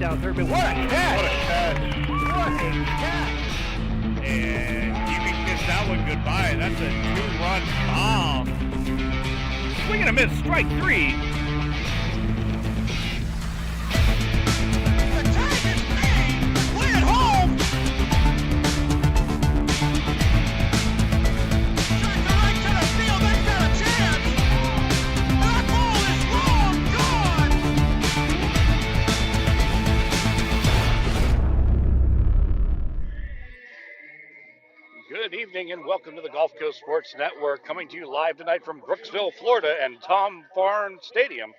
down third base. What a catch! What a catch. What a catch! And Ewing missed that one goodbye. That's a 2-run bomb. Swing and a miss, strike three. The tag is made. Play it home. Shot to right to the field. That's got a chance. That ball is long gone. Good evening and welcome to the Gulf Coast Sports Network, coming to you live tonight from Brooksville, Florida and Tom Farn Stadium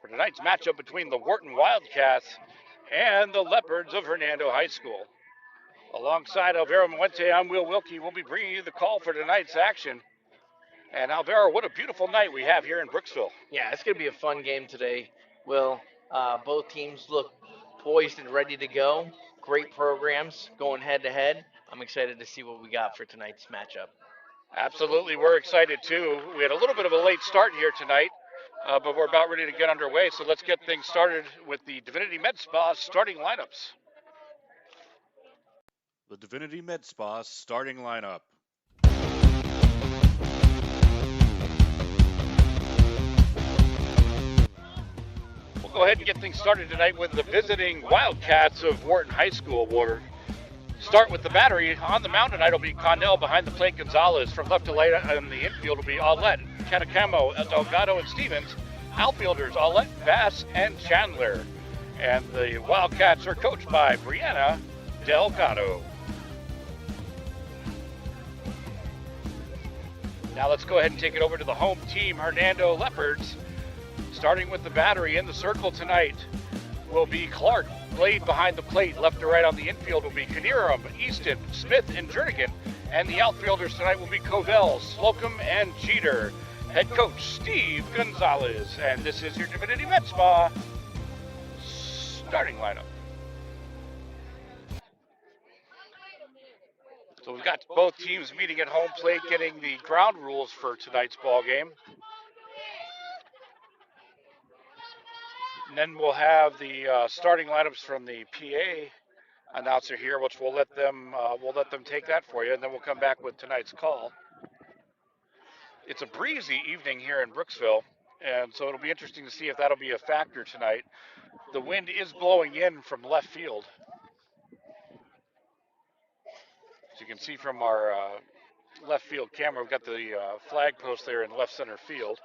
for tonight's matchup between the Wharton Wildcats and the Leopards of Hernando High School. Alongside Alvaro Muente, I'm Will Wilkie. We'll be bringing you the call for tonight's action. And Alvaro, what a beautiful night we have here in Brooksville. Yeah, it's going to be a fun game today, Will. Both teams look poised and ready to go. Great programs going head-to-head. I'm excited to see what we got for tonight's matchup. Absolutely, we're excited too. We had a little bit of a late start here tonight, but we're about ready to get underway. So let's get things started with the Divinity Med Spa starting lineups. The Divinity Med Spa starting lineup. We'll go ahead and get things started tonight with the visiting Wildcats of Wharton High School. We'll start with the battery. On the mound tonight will be Connell. Behind the plate, Gonzalez. From left to right in the infield will be Aulette, Canacamo, Delgado, and Stevens. Outfielders, Aulette, Bass, and Chandler. And the Wildcats are coached by Brianna Delgado. Now let's go ahead and take it over to the home team, Hernando Leopards. Starting with the battery in the circle tonight will be Clark. Blade behind the plate, left to right on the infield will be Knierim, Easton, Smith, and Jernigan. And the outfielders tonight will be Covell, Slocum, and Jeter. Head coach Steve Gonzalez. And this is your Divinity Med Spa starting lineup. So we've got both teams meeting at home plate, getting the ground rules for tonight's ball game. And then we'll have the starting lineups from the PA announcer here, which we'll let them take that for you, and then we'll come back with tonight's call. It's a breezy evening here in Brooksville, and so it'll be interesting to see if that'll be a factor tonight. The wind is blowing in from left field. As you can see from our left field camera, we've got the flag post there in left center field.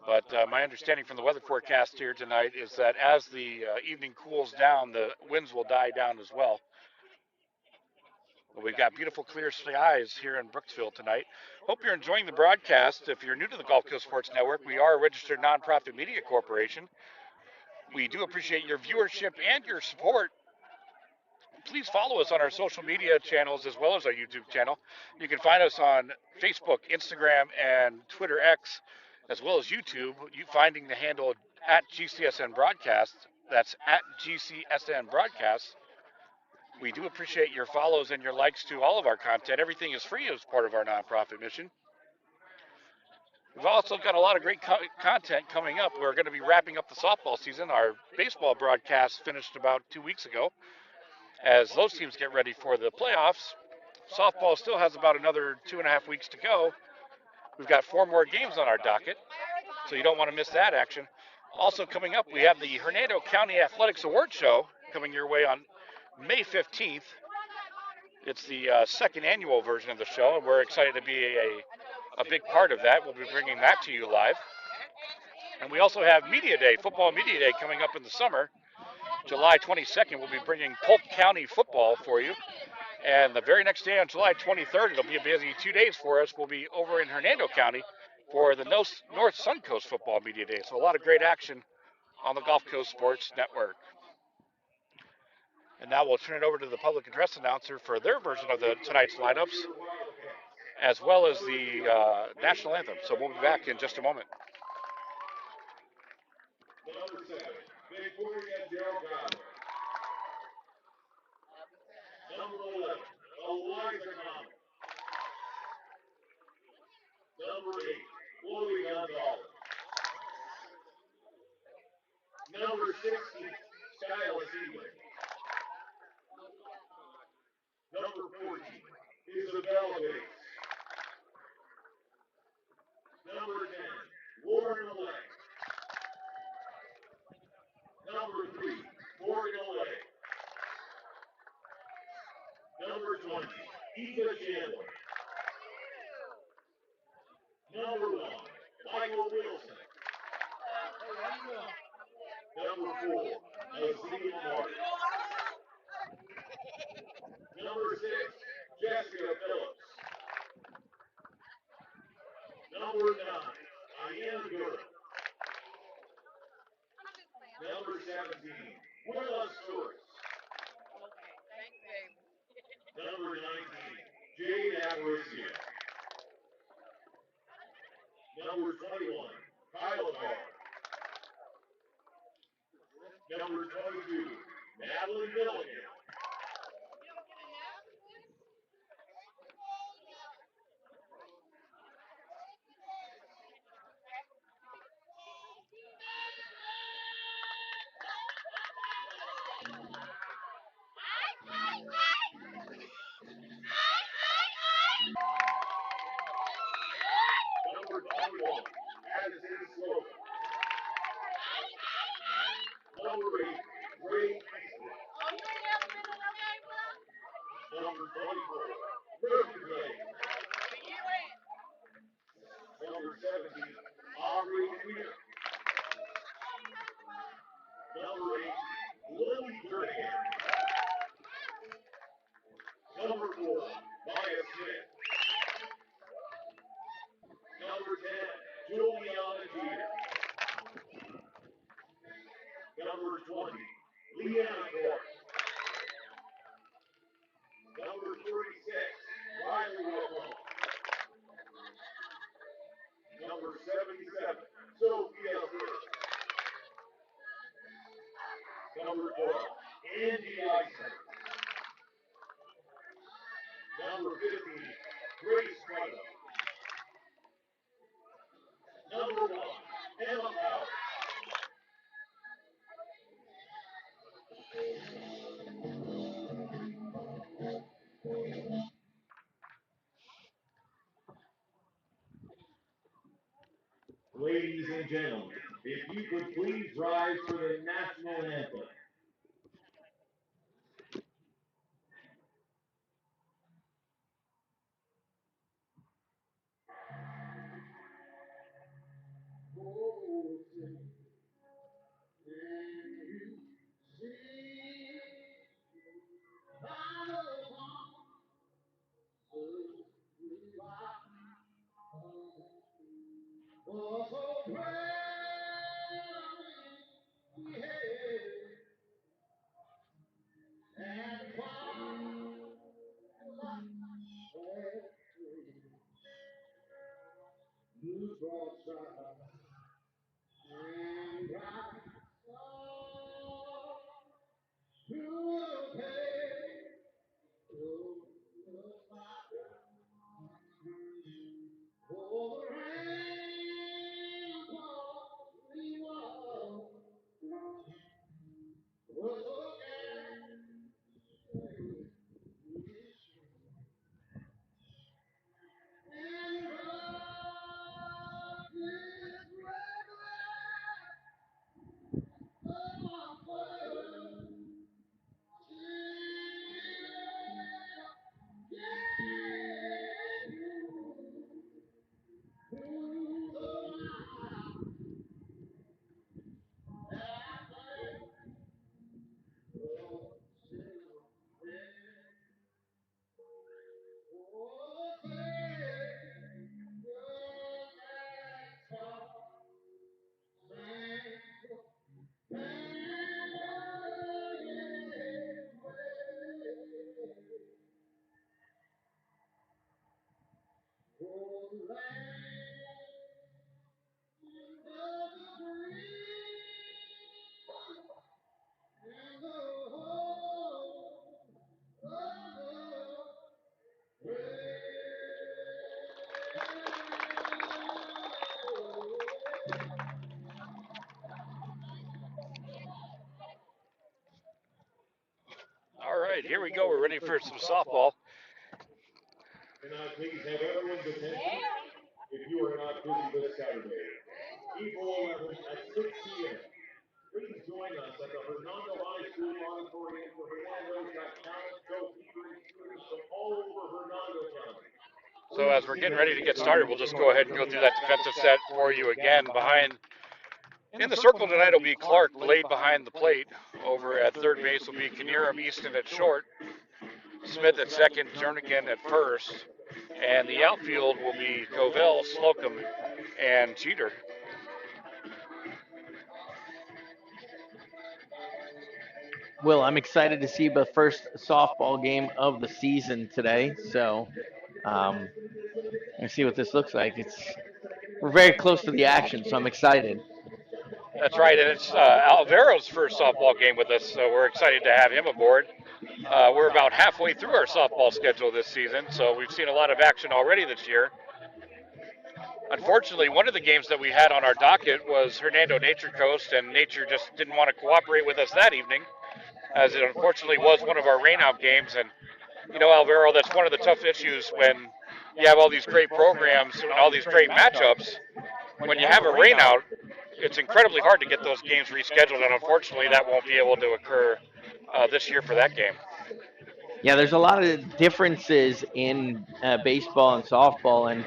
But my understanding from the weather forecast here tonight is that as the evening cools down, the winds will die down as well. We've got beautiful clear skies here in Brooksville tonight. Hope you're enjoying the broadcast. If you're new to the Gulf Coast Sports Network, we are a registered nonprofit media corporation. We do appreciate your viewership and your support. Please follow us on our social media channels as well as our YouTube channel. You can find us on Facebook, Instagram, and Twitter X, as well as YouTube. You finding the handle at GCSN Broadcast. That's at GCSN Broadcast. We do appreciate your follows and your likes to all of our content. Everything is free as part of our nonprofit mission. We've also got a lot of great content coming up. We're going to be wrapping up the softball season. Our baseball broadcast finished about 2 weeks ago. As those teams get ready for the playoffs, softball still has about another 2.5 weeks to go. We've got 4 more games on our docket, so you don't want to miss that action. Also coming up, we have the Hernando County Athletics Award Show coming your way on May 15th. It's the second annual version of the show, and we're excited to be a big part of that. We'll be bringing that to you live. And we also have Media Day, Football Media Day, coming up in the summer. July 22nd, we'll be bringing Polk County football for you. And the very next day on July 23rd, it'll be a busy 2 days for us. We'll be over in Hernando County for the North Suncoast Football Media Day. So a lot of great action on the Gulf Coast Sports Network. And now we'll turn it over to the public address announcer for their version of tonight's lineups, as well as the national anthem. So we'll be back in just a moment. Number 7, Victoria Delgado. Number 11, Eliza Common. Number 8, Chloe Gonzalez. Seeley. Number 40, Isabella Bates. Number 10, Lauren Millay. Number 3, Morgan Millay. Number 20, Eva Chandler. Number 1, Michael Wilson. Number 4, Azima Martin. Number 6, Jessica Phillips. Number 9, Diana Durham. Number 17, Willa Stewart. Number 19, Jade Aparicio. Number 21, Kyla Carr. Number 22, Madeline Milligan. Number 21, Addison Slocum. Number 8, Ray Easton. Number 24, Murphy Blake. Number 17, Aubrey Weir. Number 8, Lily Durham. Number 4, Maya Smith. Number 10, Juliana Jeter. Number 20, Leanna Court. Number 36, Riley Wilhelm. Number 77, Sophia Hurst. Number 12, Angie Eisner. Number 15, Grace Prado. Number 1, Emma Powell. Ladies and gentlemen, if you could please rise for the national anthem. right, here we go. We're ready for some softball. Can I please have everyone's attention? If you are not busy this Saturday, April 11th at 6 p.m., please join us at the Hernando High School Auditorium for Hernando's Got Talent show featuring students from all over Hernando County. So as we're getting ready to get started, we'll just go ahead and go through that defensive set for you again. In the circle tonight will be Clark Blade behind the plate. Over at third base will be Knierim Easton at short, Smith at second, Jernigan at first, and the outfield will be Covell, Slocum, and Cheater. Will, I'm excited to see the first softball game of the season today. So, let's see what this looks like. We're very close to the action, so I'm excited. That's right, and it's Alvaro's first softball game with us, so we're excited to have him aboard. We're about halfway through our softball schedule this season, so we've seen a lot of action already this year. Unfortunately, one of the games that we had on our docket was Hernando Nature Coast, and Nature just didn't want to cooperate with us that evening, as it unfortunately was one of our rainout games. And, you know, Alvaro, that's one of the tough issues when you have all these great programs and all these great matchups. When you have a rainout, it's incredibly hard to get those games rescheduled, and unfortunately that won't be able to occur this year for that game. Yeah, there's a lot of differences in baseball and softball, and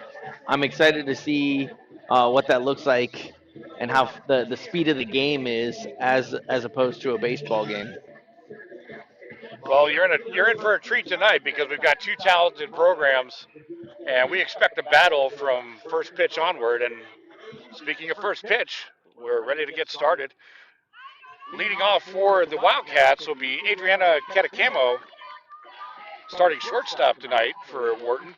I'm excited to see what that looks like and how the speed of the game is as opposed to a baseball game. Well, you're in for a treat tonight because we've got two talented programs, and we expect a battle from first pitch onward. And speaking of first pitch, we're ready to get started. Leading off for the Wildcats will be Adriana Catacamo, starting shortstop tonight for Wharton.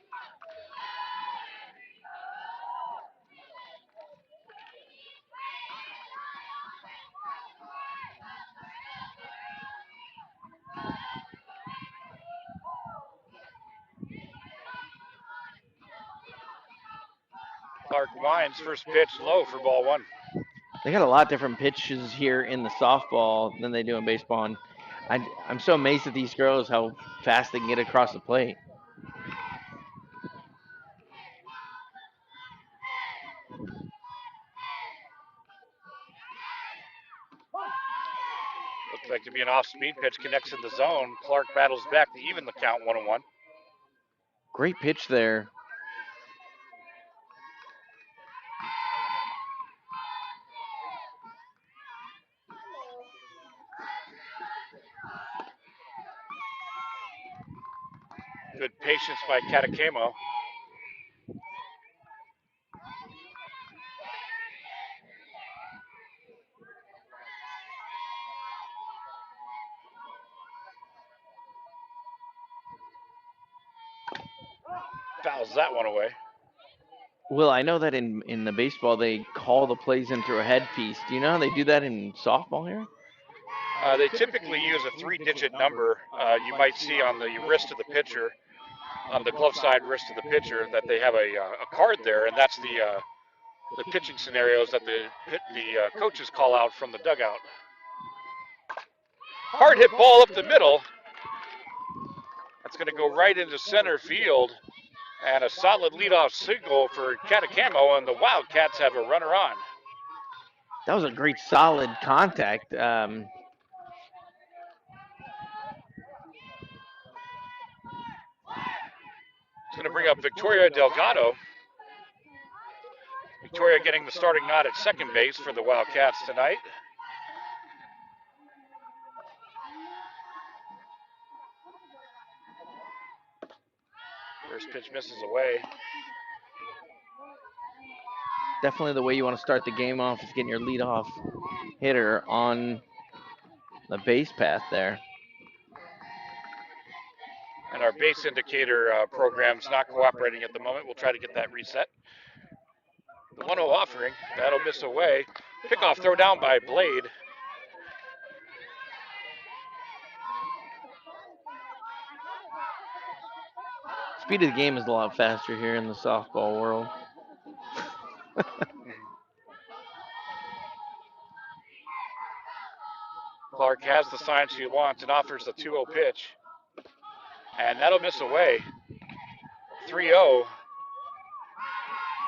Clark Wines, first pitch low for ball one. They got a lot of different pitches here in the softball than they do in baseball, and I'm so amazed at these girls how fast they can get across the plate. Looks like to be an off-speed pitch, connects in the zone. Clark battles back to even the count 1-1. Great pitch there. Good patience by Catacamo. Fouls that one away. Well, I know that in the baseball they call the plays in through a headpiece. Do you know how they do that in softball here? They typically use a three-digit number. You might see on the wrist of the pitcher, on the glove side wrist of the pitcher, that they have a card there, and that's the pitching scenarios that the coaches call out from the dugout. Hard hit ball up the middle. That's going to go right into center field. And a solid leadoff single for Catacamo, and the Wildcats have a runner on. That was a great solid contact. It's going to bring up Victoria Delgado. Victoria getting the starting nod at second base for the Wildcats tonight. First pitch misses away. Definitely the way you want to start the game off is getting your leadoff hitter on the base path there. And our base indicator program's not cooperating at the moment. We'll try to get that reset. The 1-0 offering, that'll miss away. Pickoff throw down by Blade. Speed of the game is a lot faster here in the softball world. Clark has the sign she wants and offers the 2-0 pitch. And that'll miss away. 3-0.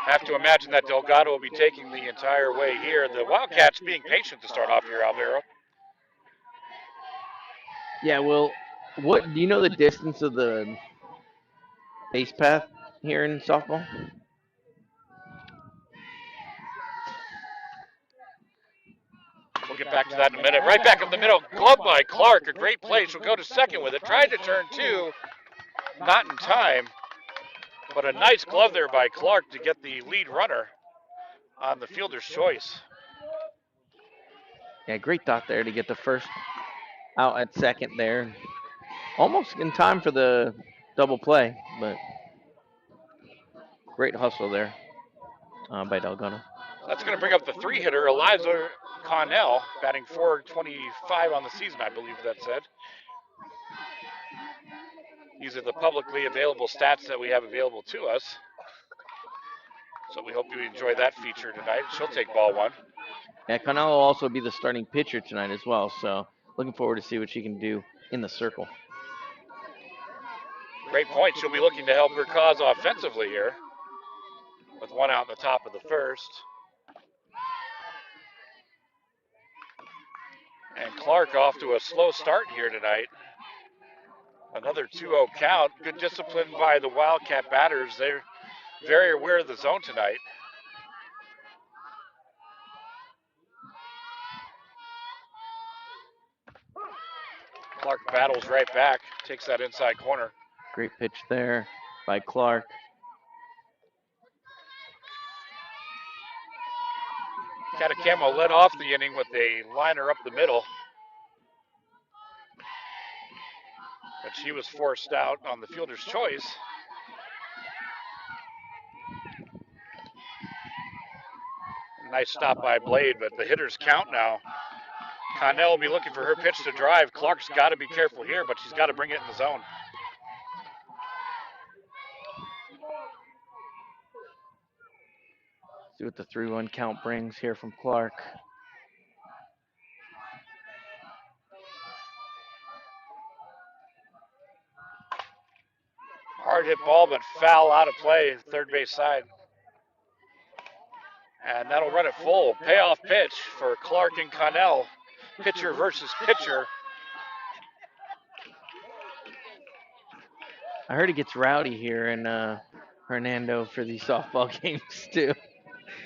Have to imagine that Delgado will be taking the entire way here. The Wildcats being patient to start off here, Alvaro. Yeah, well, what do you know the distance of the base path here in softball? We'll get back to that in a minute. Right back up the middle. Glove by Clark. A great play. She'll go to second with it. Tried to turn two. Not in time. But a nice glove there by Clark to get the lead runner on the fielder's choice. Yeah, great dot there to get the first out at second there. Almost in time for the double play, but great hustle there by Delgado. That's going to bring up the three-hitter, Eliza Connell, batting .425 on the season, I believe that said. These are the publicly available stats that we have available to us. So we hope you enjoy that feature tonight. She'll take ball one. Yeah, Connell will also be the starting pitcher tonight as well, so looking forward to see what she can do in the circle. Great point. She'll be looking to help her cause offensively here with one out in the top of the first. And Clark off to a slow start here tonight. Another 2-0 count. Good discipline by the Wildcat batters. They're very aware of the zone tonight. Clark battles right back, takes that inside corner. Great pitch there by Clark. Catacamo led off the inning with a liner up the middle. But she was forced out on the fielder's choice. Nice stop by Blade, but the hitters count now. Connell will be looking for her pitch to drive. Clark's got to be careful here, but she's got to bring it in the zone. See what the 3-1 count brings here from Clark. Hard hit ball, but foul out of play, third base side. And that'll run it full. Payoff pitch for Clark and Connell. Pitcher versus pitcher. I heard it gets rowdy here in Hernando for these softball games too.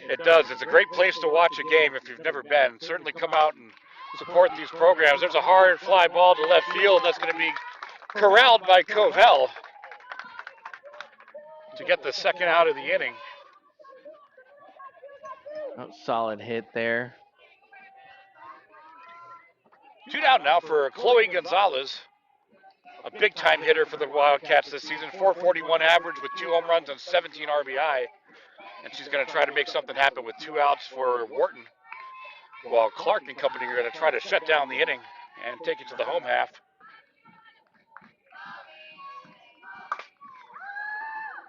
It does. It's a great place to watch a game if you've never been. Certainly come out and support these programs. There's a hard fly ball to left field that's going to be corralled by Covell to get the second out of the inning. Oh, solid hit there. 2 down now for Chloe Gonzalez, a big-time hitter for the Wildcats this season. .441 average with 2 home runs and 17 RBI. And she's going to try to make something happen with 2 outs for Wharton, while Clark and company are going to try to shut down the inning and take it to the home half.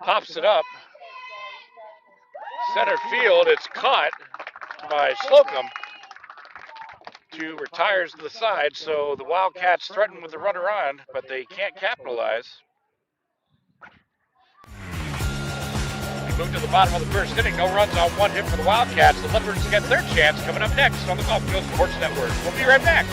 Pops it up. Center field, it's caught by Slocum. 2 retires to the side, so the Wildcats threaten with the runner on, but they can't capitalize. We move to the bottom of the first inning. No runs on 1 hit for the Wildcats. The Leopards get their chance coming up next on the Gulf Coast Sports Network. We'll be right back.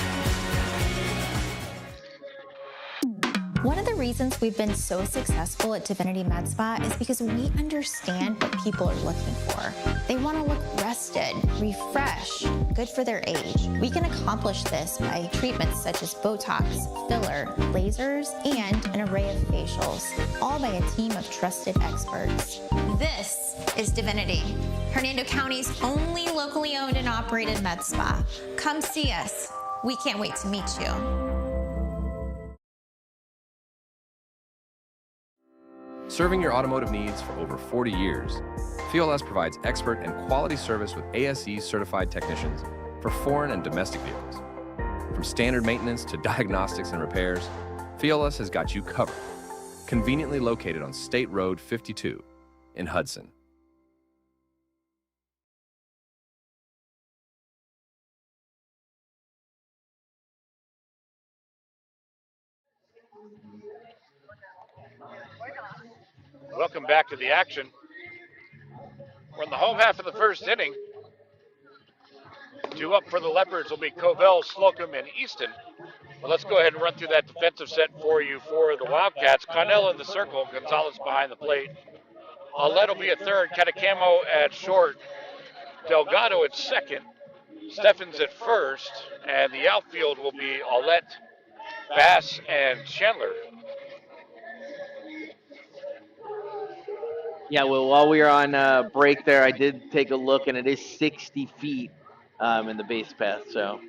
One of the reasons we've been so successful at Divinity Med Spa is because we understand what people are looking for. They want to look rested, refreshed, good for their age. We can accomplish this by treatments such as Botox, filler, lasers, and an array of facials, all by a team of trusted experts. This is Divinity, Hernando County's only locally owned and operated med spa. Come see us. We can't wait to meet you. Serving your automotive needs for over 40 years, FIOLS provides expert and quality service with ASE certified technicians for foreign and domestic vehicles. From standard maintenance to diagnostics and repairs, FIOLS has got you covered. Conveniently located on State Road 52 in Hudson. Welcome back to the action. We're in the home half of the first inning. 2 up for the Leopards will be Covell, Slocum, and Easton. Well, let's go ahead and run through that defensive set for you for the Wildcats. Connell in the circle, Gonzalez behind the plate. Aulette will be at third, Catacamo at short, Delgado at second, Steffens at first, and the outfield will be Aulette, Bass, and Chandler. Yeah, well, while we were on break there, I did take a look, and it is 60 feet in the base path, so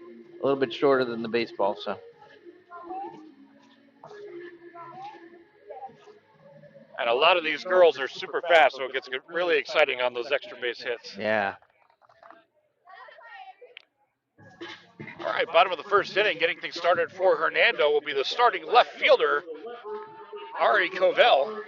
a little bit shorter than the baseball. So. And a lot of these girls are super fast, so it gets really exciting on those extra base hits. Yeah. All right, bottom of the first inning, getting things started for Hernando will be the starting left fielder, Ari Covell.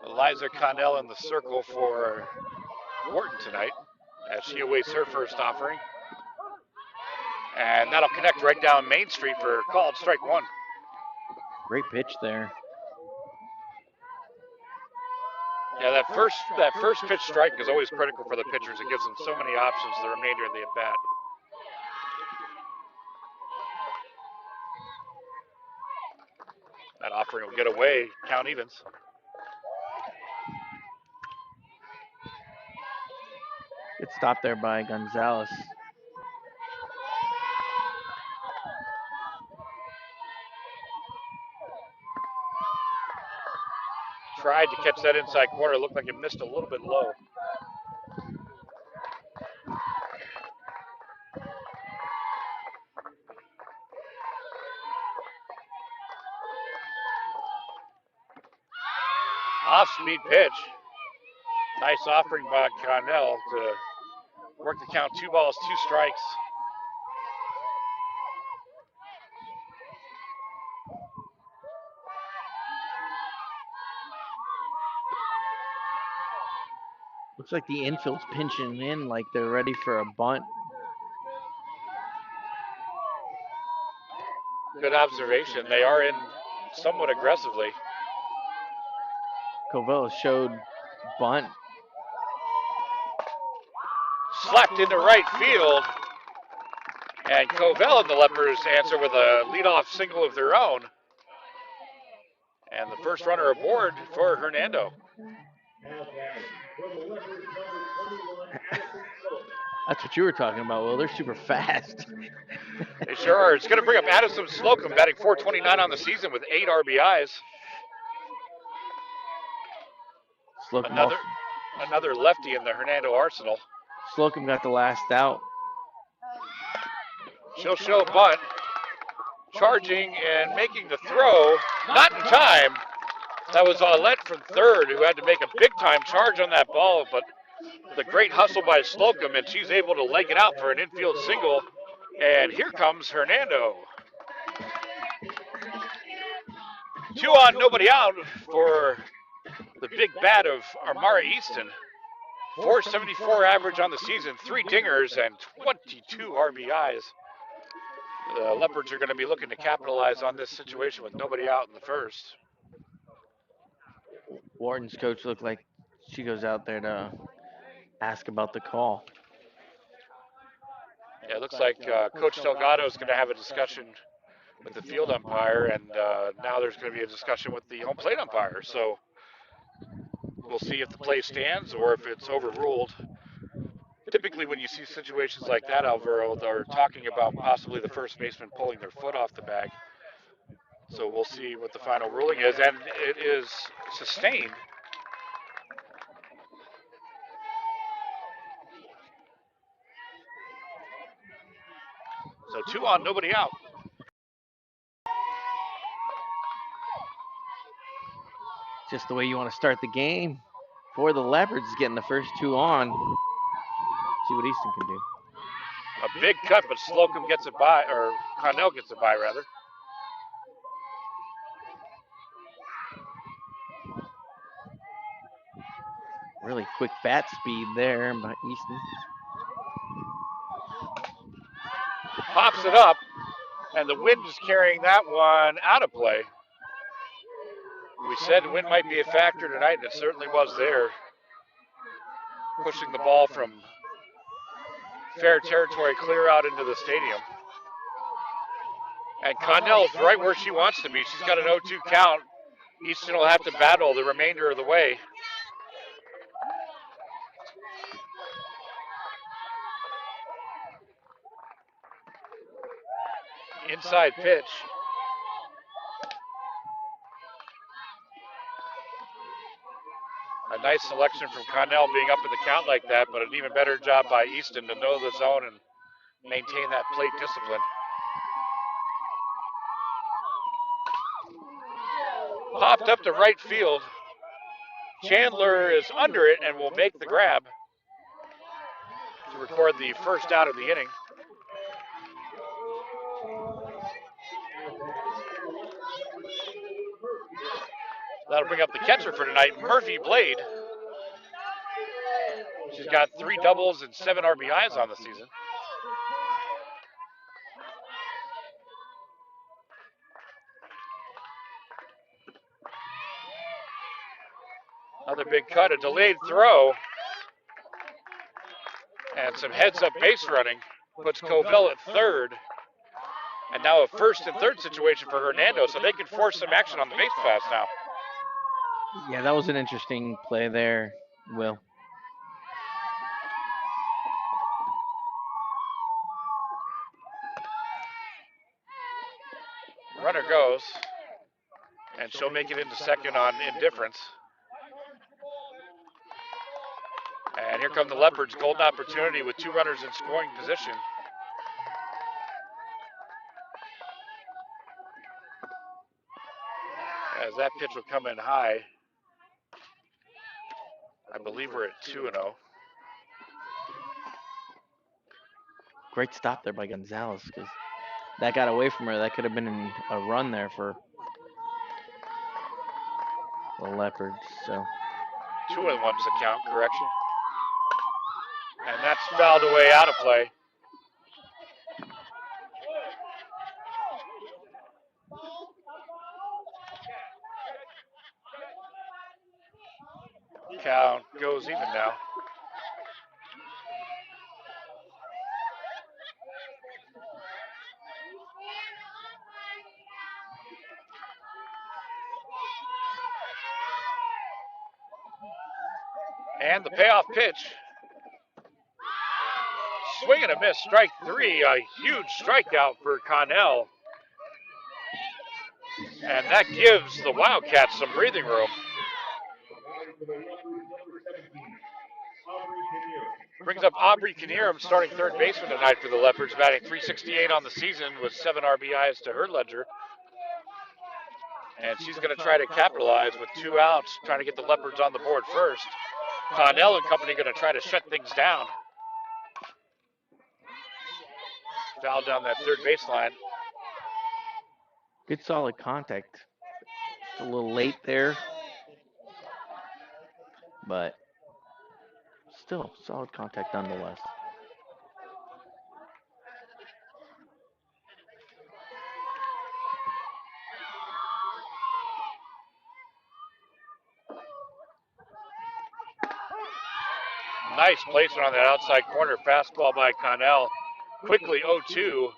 Eliza Connell in the circle for Wharton tonight as she awaits her first offering. And that'll connect right down Main Street for called strike one. Great pitch there. Yeah, that first pitch strike is always critical for the pitchers. It gives them so many options the remainder of the at bat. That offering will get away, count evens. Good stop there by Gonzalez. Tried to catch that inside corner. Looked like it missed a little bit low. Off-speed pitch. Nice offering by Connell to work the count. 2 balls, 2 strikes. Looks like the infield's pinching in like they're ready for a bunt. Good observation. They are in somewhat aggressively. Covell showed bunt. Slapped into right field. And Covell and the Leopards answer with a leadoff single of their own. And the first runner aboard for Hernando. That's what you were talking about, Will. They're super fast. They sure are. It's going to bring up Addison Slocum, batting .429 on the season with 8 RBIs. Another lefty in the Hernando arsenal. Slocum got the last out. She'll show bunt. Charging and making the throw. Not in time. That was Aulette from third who had to make a big-time charge on that ball, but the great hustle by Slocum, and she's able to leg it out for an infield single. And here comes Hernando. 2 on, nobody out for the big bat of Armara Easton. .474 average on the season, 3 dingers and 22 RBIs. The Leopards are going to be looking to capitalize on this situation with nobody out in the first. Wharton's coach looked like she goes out there to ask about the call. Yeah, it looks like Coach Delgado is going to have a discussion with the field umpire, and now there's going to be a discussion with the home plate umpire. So we'll see if the play stands or if it's overruled. Typically, when you see situations like that, Alvaro, they're talking about possibly the first baseman pulling their foot off the bag. So we'll see what the final ruling is, and it is sustained. So 2 on, nobody out. Just the way you want to start the game. For the Leopards, getting the first 2 on. See what Easton can do. A big cut, but Slocum gets it by, or Connell gets it by, rather. Really quick bat speed there by Easton. Pops it up, and the wind is carrying that one out of play. We said wind might be a factor tonight, and it certainly was there. Pushing the ball from fair territory clear out into the stadium. And Connell's right where she wants to be. She's got an 0-2 count. Easton will have to battle the remainder of the way. Inside pitch. A nice selection from Connell being up in the count like that, but an even better job by Easton to know the zone and maintain that plate discipline. Popped up to right field. Chandler is under it and will make the grab to record the first out of the inning. That'll bring up the catcher for tonight, Murphy Blade. She's got 3 doubles and 7 RBIs on the season. Another big cut, a delayed throw, and some heads-up base running puts Covell at third. And now a first and third situation for Hernando, so they can force some action on the base pass now. Yeah, that was an interesting play there, Will. Runner goes, and she'll make it into second on indifference. And here come the Leopards, golden opportunity with 2 runners in scoring position. As that pitch will come in high. I believe we're at 2-0. Great stop there by Gonzalez because that got away from her. That could have been a run there for the Leopards. So 2-1's the count, correction. And that's fouled away out of play. Count goes even now. And the payoff pitch. Swing and a miss, strike 3. A huge strikeout for Connell. And that gives the Wildcats some breathing room. Brings up Aubrey Knierim, starting third baseman tonight for the Leopards, batting .368 on the season with 7 RBIs to her ledger. And she's going to try to capitalize with 2 outs, trying to get the Leopards on the board first. Connell and company going to try to shut things down. Foul down that third baseline. good solid contact. It's a little late there, but still solid contact nonetheless. Nice placement on that outside corner. Fastball by Connell. Quickly 0-2.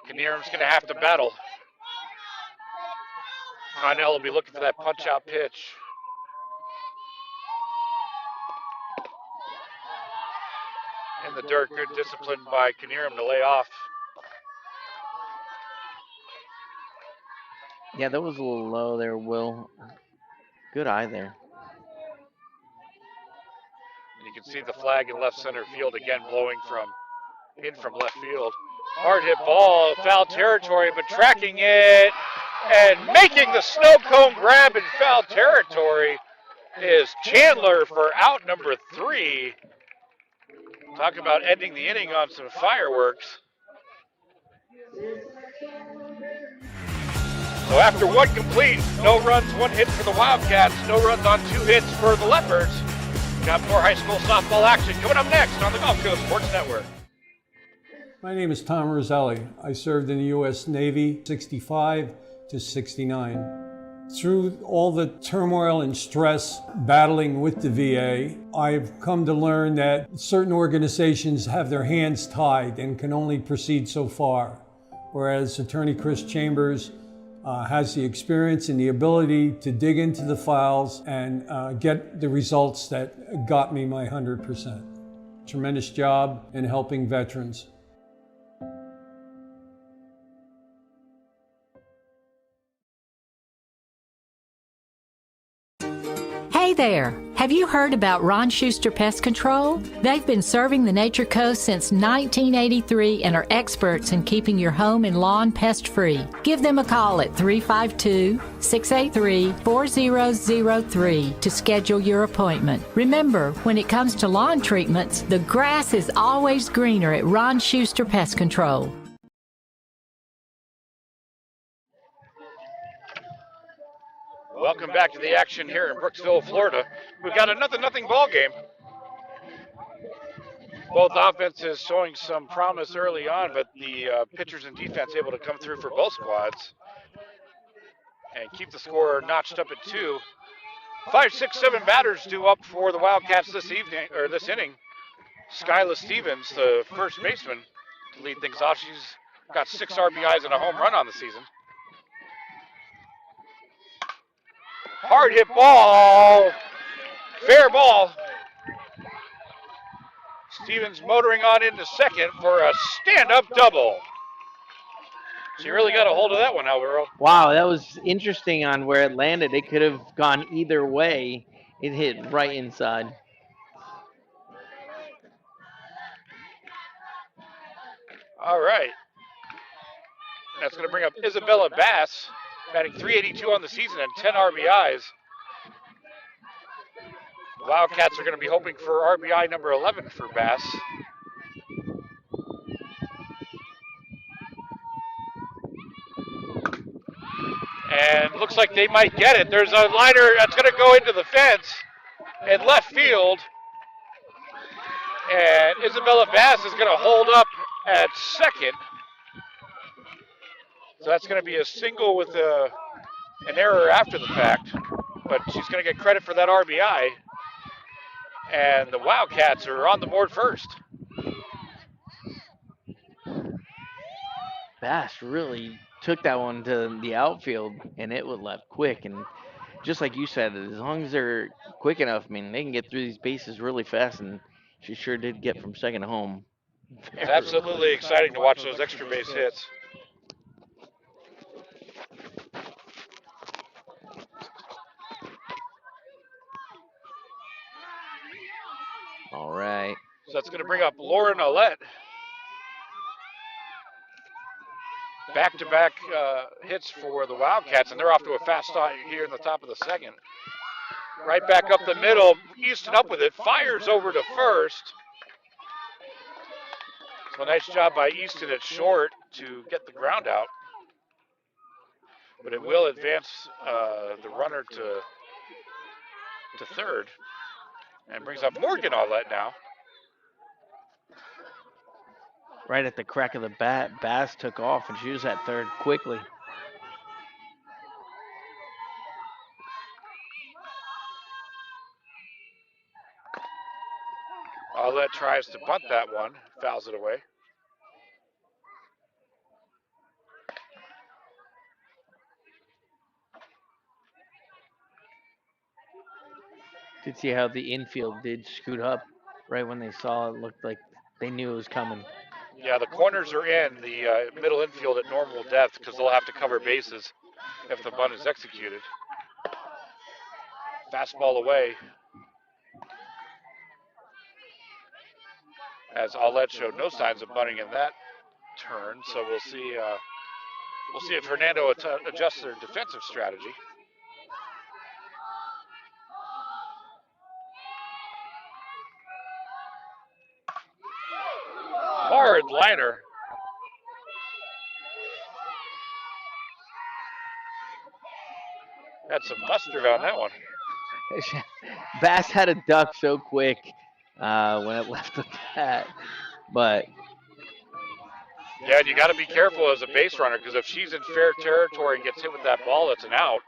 Knierim's going to have to battle. Connell will be looking for that punch-out pitch. In the dirt, good discipline by Knierim to lay off. Yeah, that was a little low there, Will. Good eye there. And you can see the flag in left center field again blowing from left field. Hard hit ball, foul territory, but tracking it and making the snow cone grab in foul territory is Chandler for out number 3. Talk about ending the inning on some fireworks. So after one complete, no runs, 1 hit for the Wildcats, no runs on 2 hits for the Leopards. Got more high school softball action coming up next on the Gulf Coast Sports Network. My name is Tom Roselli. I served in the U.S. Navy 65 to 69. Through all the turmoil and stress battling with the VA, I've come to learn that certain organizations have their hands tied and can only proceed so far, whereas Attorney Chris Chambers has the experience and the ability to dig into the files and get the results that got me my 100%. Tremendous job in helping veterans. Hey there! Have you heard about Ron Schuster Pest Control? They've been serving the Nature Coast since 1983 and are experts in keeping your home and lawn pest-free. Give them a call at 352-683-4003 to schedule your appointment. Remember, when it comes to lawn treatments, the grass is always greener at Ron Schuster Pest Control. Welcome back to the action here in Brooksville, Florida. We've got a 0-0 ball game. Both offenses showing some promise early on, but the pitchers and defense able to come through for both squads and keep the score notched up at 2. 5, 6, 7 batters due up for the Wildcats this inning. Skyla Stevens, the first baseman, to lead things off. She's got 6 RBIs and a home run on the season. Hard hit ball, fair ball. Stevens motoring on into second for a stand-up double. She really got a hold of that one, Alvaro. Wow, that was interesting on where it landed. It could have gone either way. It hit right inside. All right. That's going to bring up Isabella Bass, batting .382 on the season and 10 RBIs. The Wildcats are going to be hoping for RBI number 11 for Bass. And looks like they might get it. There's a liner that's going to go into the fence in left field. And Isabella Bass is going to hold up at second. So that's going to be a single with an error after the fact. But she's going to get credit for that RBI. And the Wildcats are on the board first. Bass really took that one to the outfield, and it was left quick. And just like you said, as long as they're quick enough, I mean, they can get through these bases really fast, and she sure did get from second to home. It's absolutely exciting to watch those extra base hits. All right. So that's going to bring up Lauren Aulette. Back-to-back hits for the Wildcats, and they're off to a fast start here in the top of the second. Right back up the middle, Easton up with it, fires over to first. So nice job by Easton at short to get the ground out. But it will advance the runner to third. And brings up Morgan Aulette now. Right at the crack of the bat, Bass took off, and she was at third quickly. Aulette tries to bunt that one, fouls it away. Did see how the infield did scoot up right when they saw it. Looked like they knew it was coming. Yeah, the corners are in the middle infield at normal depth because they'll have to cover bases if the bunt is executed. Fastball away. As Aulette showed no signs of bunting in that turn, so we'll see if Hernando adjusts their defensive strategy. Hard liner. Had some mustard on that one. Bass had a duck so quick when it left the bat, but Yeah, and you got to be careful as a base runner because if she's in fair territory and gets hit with that ball, it's an out.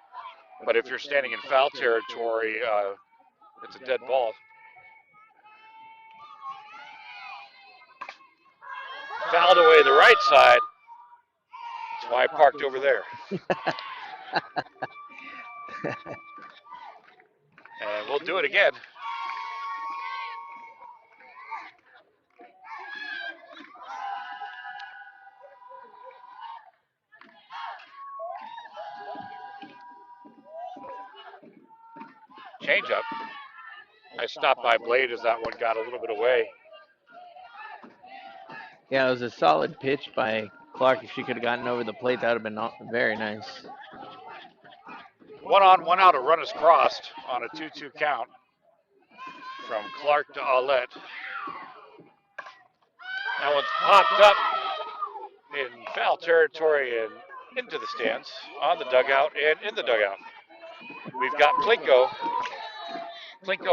But if you're standing in foul territory, it's a dead ball. Fouled away the right side. That's why I parked over there. And we'll do it again. Changeup. I stopped by Blade as that one got a little bit away. yeah, it was a solid pitch by Clark. If she could have gotten over the plate, that would have been very nice. 1 on, 1 out, a run is crossed on a 2-2 count from Clark to Aulette. That one's popped up in foul territory and into the stands, on the dugout and in the dugout. We've got Plinko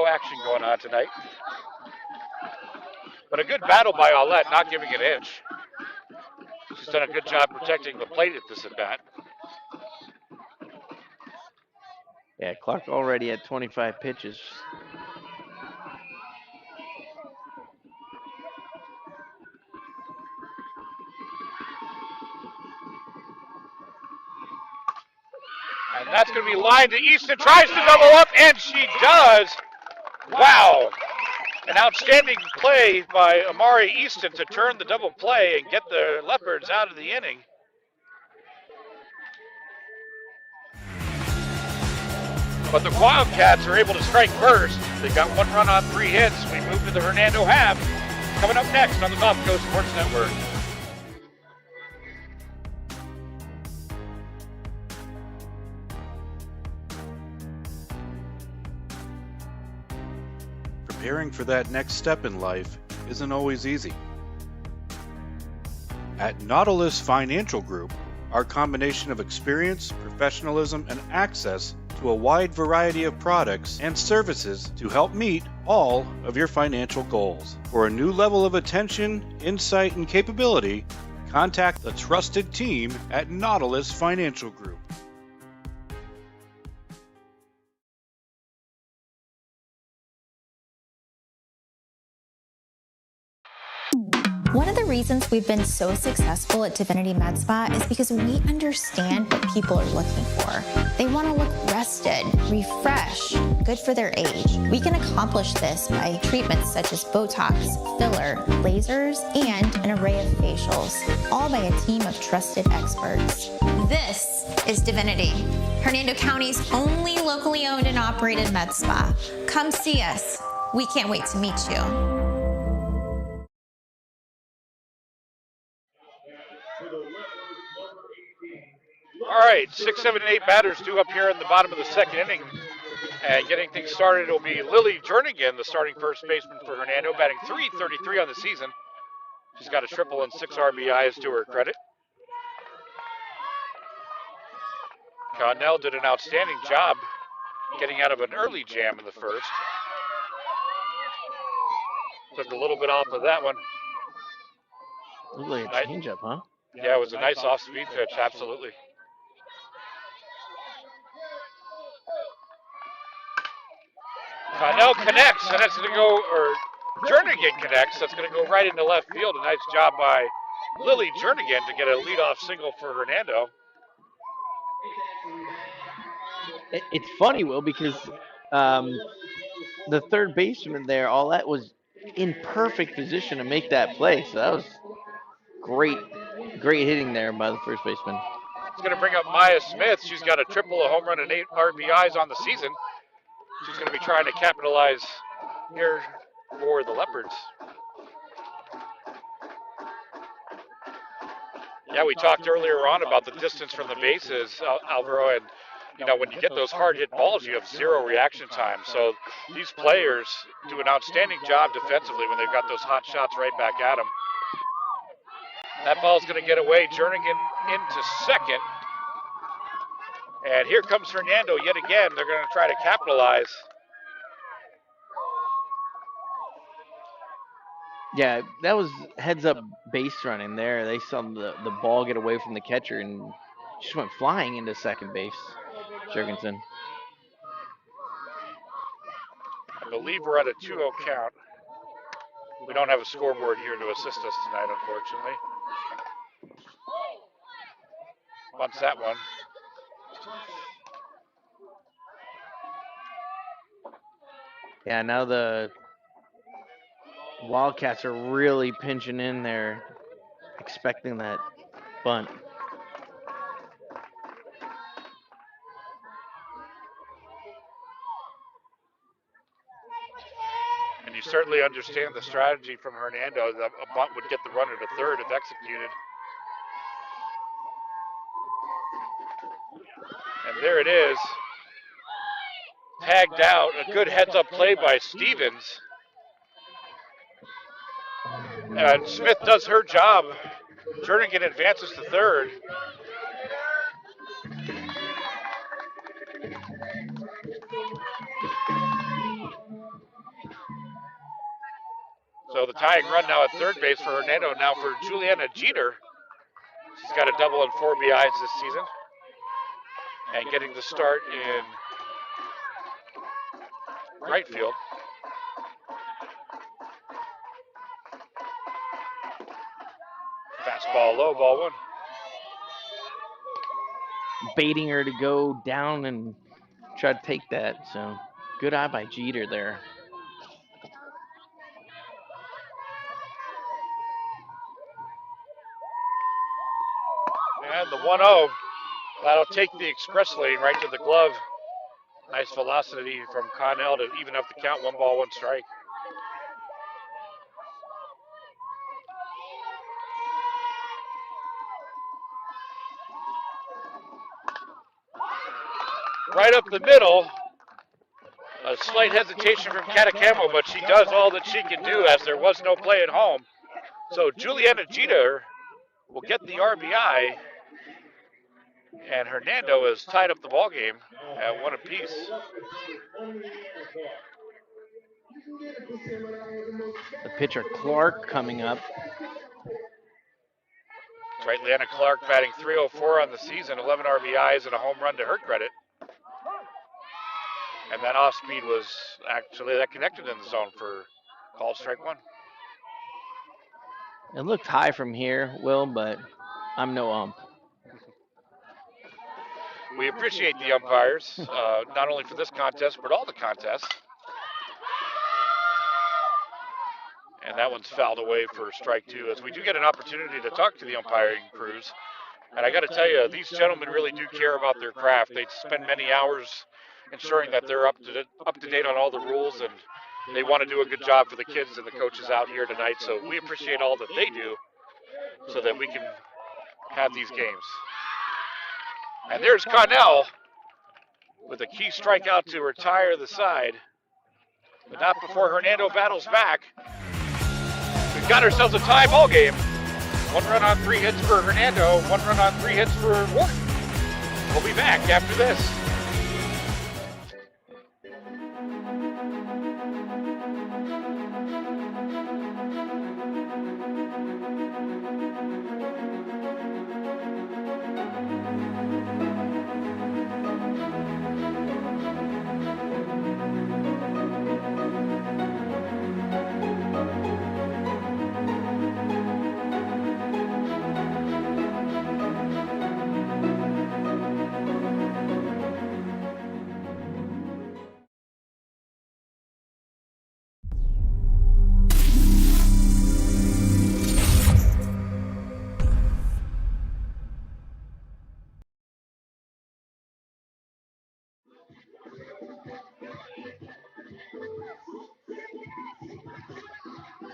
action going on tonight. But a good battle by Aulette, not giving an inch. She's done a good job protecting the plate at this at-bat. Yeah, Clark already at 25 pitches. And that's going to be lined to Easton, tries to double up, and she does. Wow. An outstanding play by Amari Easton to turn the double play and get the Leopards out of the inning. But the Wildcats are able to strike first. They've got 1 run on 3 hits. We move to the Hernando half. Coming up next on the Gulf Coast Sports Network. Preparing for that next step in life isn't always easy. At Nautilus Financial Group, our combination of experience, professionalism, and access to a wide variety of products and services to help meet all of your financial goals. For a new level of attention, insight, and capability, contact the trusted team at Nautilus Financial Group. One of the reasons we've been so successful at Divinity Med Spa is because we understand what people are looking for. They want to look rested, refreshed, good for their age. We can accomplish this by treatments such as Botox, filler, lasers, and an array of facials, all by a team of trusted experts. This is Divinity, Hernando County's only locally owned and operated med spa. Come see us. We can't wait to meet you. All right, 6, 7, and 8 batters due up here in the bottom of the second inning. And getting things started will be Lily Jernigan, the starting first baseman for Hernando, batting .333 on the season. She's got a triple and 6 RBIs to her credit. Connell did an outstanding job getting out of an early jam in the first. Took a little bit off of that one. Looked like a changeup, huh? Yeah, it was a nice off-speed pitch, absolutely. Connell connects, and that's going to go, or Jernigan connects, that's going to go right into left field. A nice job by Lily Jernigan to get a leadoff single for Hernando. It's funny, Will, because the third baseman there, Aulette was in perfect position to make that play. So that was great hitting there by the first baseman. It's going to bring up Maya Smith. She's got a triple, a home run, and 8 RBIs on the season. She's going to be trying to capitalize here for the Leopards. Yeah, we talked earlier on about the distance from the bases, Alvaro, and when you get those hard hit balls, you have 0 reaction time. So these players do an outstanding job defensively when they've got those hot shots right back at them. That ball's going to get away. Jernigan into second. And here comes Hernando yet again. They're going to try to capitalize. Yeah, that was heads up base running there. They saw the ball get away from the catcher and just went flying into second base. Jurgensen. I believe we're at a 2-0 count. We don't have a scoreboard here to assist us tonight, unfortunately. Bunts that one. Yeah, now the Wildcats are really pinching in there, expecting that bunt. And you certainly understand the strategy from Hernando that a bunt would get the runner to third if executed. And there it is. Tagged out. A good heads-up play by Stevens. And Smith does her job. Jernigan advances to third. So the tying run now at third base for Hernando. Now for Juliana Jeter. She's got a double and 4 BIs this season. And getting the start in right field. Fastball low, ball one. Baiting her to go down and try to take that. So good eye by Jeter there. And the 1-0. That'll take the express lane right to the glove. Nice velocity from Connell to even up the count. 1 ball, 1 strike. Right up the middle. A slight hesitation from Catacamo, but she does all that she can do as there was no play at home. So Juliana Jeter will get the RBI. And Hernando has tied up the ball game at 1 apiece. The pitcher Clark coming up. That's right, Leanna Clark batting .304 on the season, 11 RBIs and a home run to her credit. And that off speed was actually that connected in the zone for called strike 1. It looked high from here, Will, but I'm no ump. We appreciate the umpires, not only for this contest, but all the contests. And that one's fouled away for strike 2, as we do get an opportunity to talk to the umpiring crews. And I got to tell you, these gentlemen really do care about their craft. They spend many hours ensuring that they're up to date on all the rules, and they want to do a good job for the kids and the coaches out here tonight. So we appreciate all that they do so that we can have these games. And there's Connell with a key strikeout to retire the side. But not before Hernando battles back. We've got ourselves a tie ball game. 1 run on 3 hits for Hernando, 1 run on 3 hits for Wharton. We'll be back after this.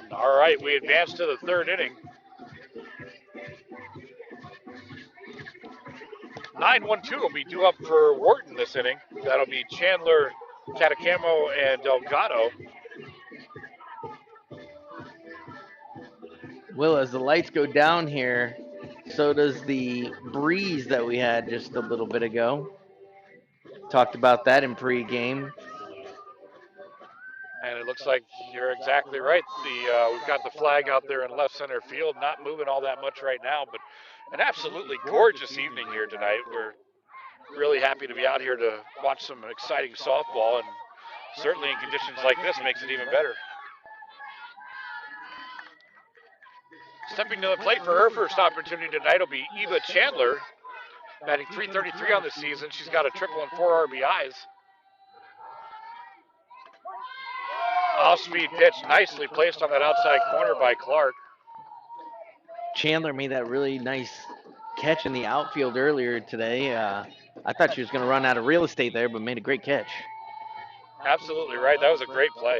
All right, we advance to the 3rd inning. 9-1-2 will be due up for Wharton this inning. That'll be Chandler, Catacamo, and Delgado. Will, as the lights go down here, so does the breeze that we had just a little bit ago. Talked about that in pregame. And it looks like you're exactly right. We've got the flag out there in left center field, not moving all that much right now, but an absolutely gorgeous evening here tonight. We're really happy to be out here to watch some exciting softball, and certainly in conditions like this makes it even better. Stepping to the plate for her first opportunity tonight will be Eva Chandler, batting .333 on the season. She's got a triple and 4 RBIs. Off-speed pitch, nicely placed on that outside corner by Clark. Chandler made that really nice catch in the outfield earlier today. I thought she was going to run out of real estate there, but made a great catch. Absolutely right. That was a great play.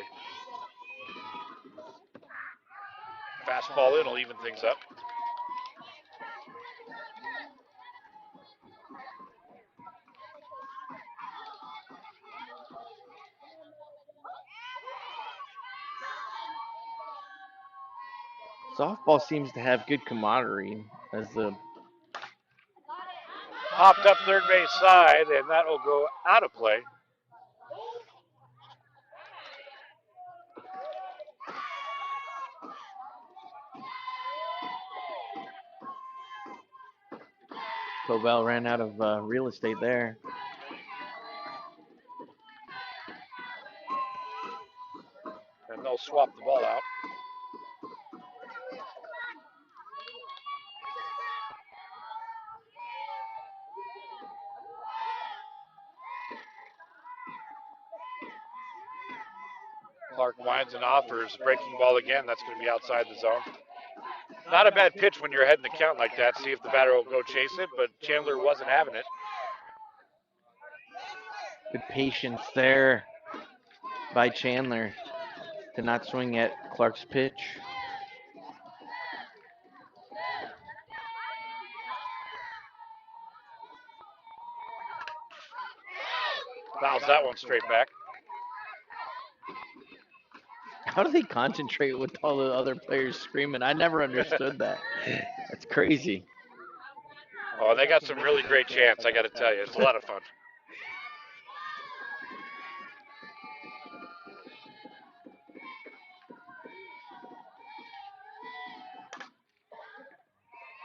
Fastball in will even things up. Softball seems to have good camaraderie as the Popped up third base side, and that will go out of play. Covell ran out of real estate there. And they'll swap the ball out. Clark winds and offers. Breaking ball again. That's going to be outside the zone. Not a bad pitch when you're ahead in the count like that. See if the batter will go chase it, but Chandler wasn't having it. Good patience there by Chandler to not swing at Clark's pitch. Fouls that one straight back. How do they concentrate with all the other players screaming? I never understood that. That's crazy. Oh, they got some really great chants, I got to tell you. It's a lot of fun.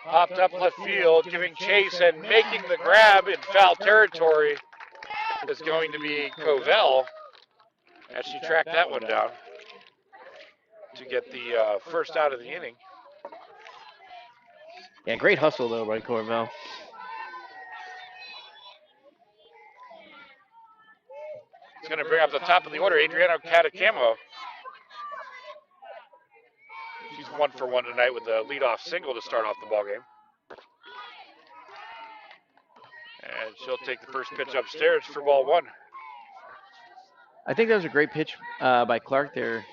Popped up left field, giving chase and making the grab in foul territory is going to be Covell as she tracked that one down to get the first out of the inning. Yeah, great hustle though by Covell. It's going to bring up the top of the order, Adriana Catacamo. She's 1 for 1 tonight with a leadoff single to start off the ballgame. And she'll take the first pitch upstairs for ball 1. I think that was a great pitch by Clark there.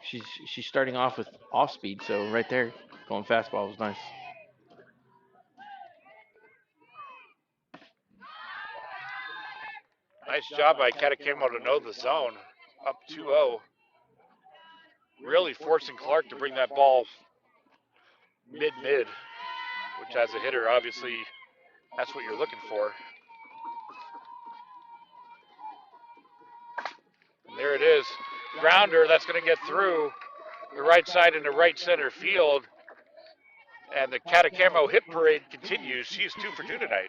She's starting off with off speed, so right there, going fastball was nice. Nice job by Catacamo to know the zone. Up 2-0. Really forcing Clark to bring that ball mid, which as a hitter, obviously, that's what you're looking for. And there it is. Grounder that's going to get through the right side into right center field. And the Catacamo hit parade continues. She's 2 for 2 tonight.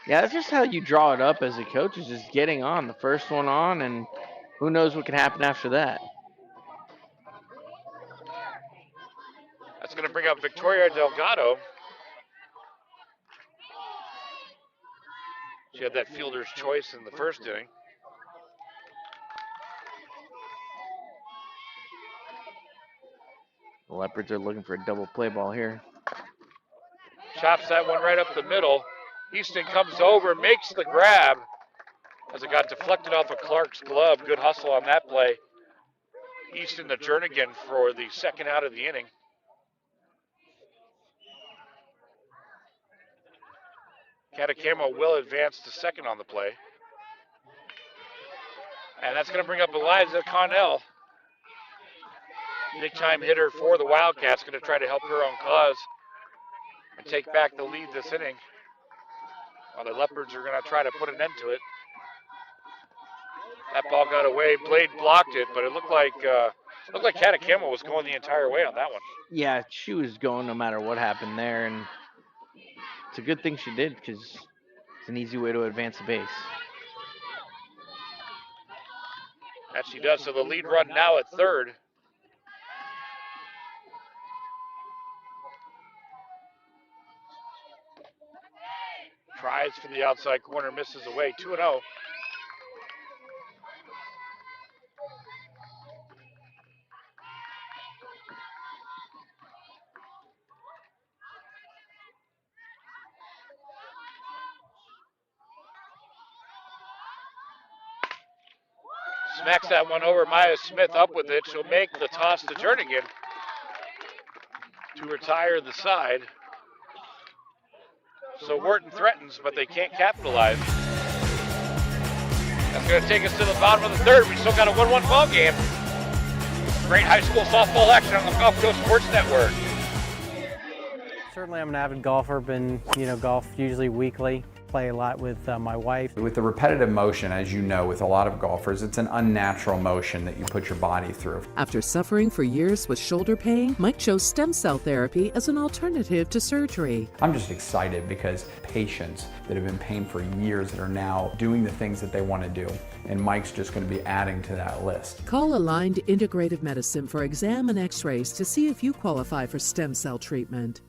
Yeah, that's just how you draw it up as a coach, is just getting on the first one on, and who knows what can happen after that. That's going to bring up Victoria Delgado. She had that fielder's choice in the first inning. The Leopards are looking for a double play ball here. Chops that one right up the middle. Easton comes over, makes the grab as it got deflected off of Clark's glove. Good hustle on that play. Easton the Jernigan for the second out of the inning. Catacamo will advance to second on the play. And that's going to bring up Eliza Connell. Big time hitter for the Wildcats, going to try to help her own cause and take back the lead this inning. While the Leopards are going to try to put an end to it. That ball got away. Blade blocked it, but it looked like Katakima was going the entire way on that one. Yeah, she was going no matter what happened there, and it's a good thing she did because it's an easy way to advance the base. That she does. So the lead run now at third. Tries for the outside corner, misses away. 2-0. Smacks that one over. Maya Smith up with it. She'll make the toss to Jernigan to retire the side. So Wharton threatens, but they can't capitalize. That's going to take us to the bottom of the third. We still got a 1-1 ball game. Great high school softball action on the Gulf Coast Sports Network. Certainly I'm an avid golfer, been, golf usually weekly. Play a lot with my wife. With the repetitive motion, as you know, with a lot of golfers, it's an unnatural motion that you put your body through. After suffering for years with shoulder pain, Mike chose stem cell therapy as an alternative to surgery. I'm just excited because patients that have been in pain for years that are now doing the things that they want to do, and Mike's just going to be adding to that list. Call Aligned Integrative Medicine for exam and x-rays to see if you qualify for stem cell treatment.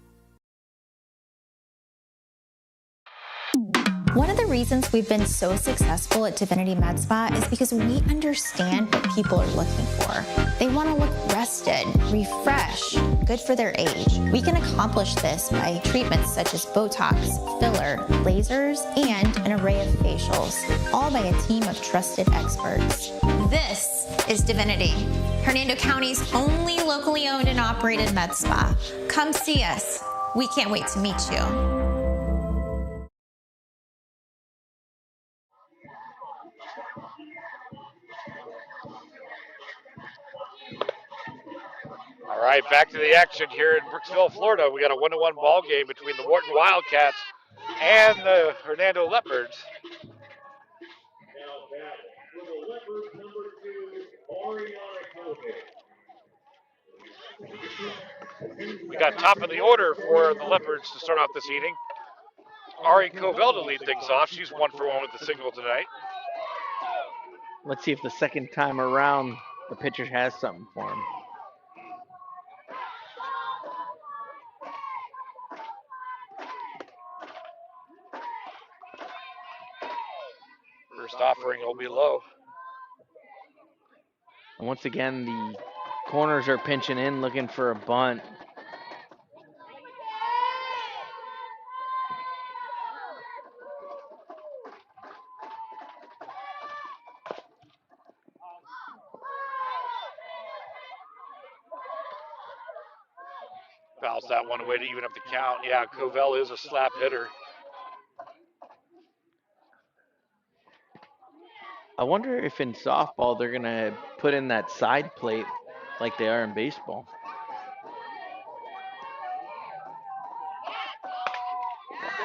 One of the reasons we've been so successful at Divinity Med Spa is because we understand what people are looking for. They want to look rested, refreshed, good for their age. We can accomplish this by treatments such as Botox, filler, lasers, and an array of facials, all by a team of trusted experts. This is Divinity, Hernando County's only locally owned and operated med spa. Come see us. We can't wait to meet you. All right, back to the action here in Brooksville, Florida. We got a 1-1 ball game between the Wharton Wildcats and the Hernando Leopards. Now back for the Leopards, number 2, Ariana Kovic. We got top of the order for the Leopards to start off this evening. Ari Covell to lead things off. She's 1 for 1 with the single tonight. Let's see if the second time around the pitcher has something for him. First offering will be low. And once again, the corners are pinching in, looking for a bunt. Fouls that one away to even up the count. Yeah, Covell is a slap hitter. I wonder if in softball they're going to put in that side plate like they are in baseball.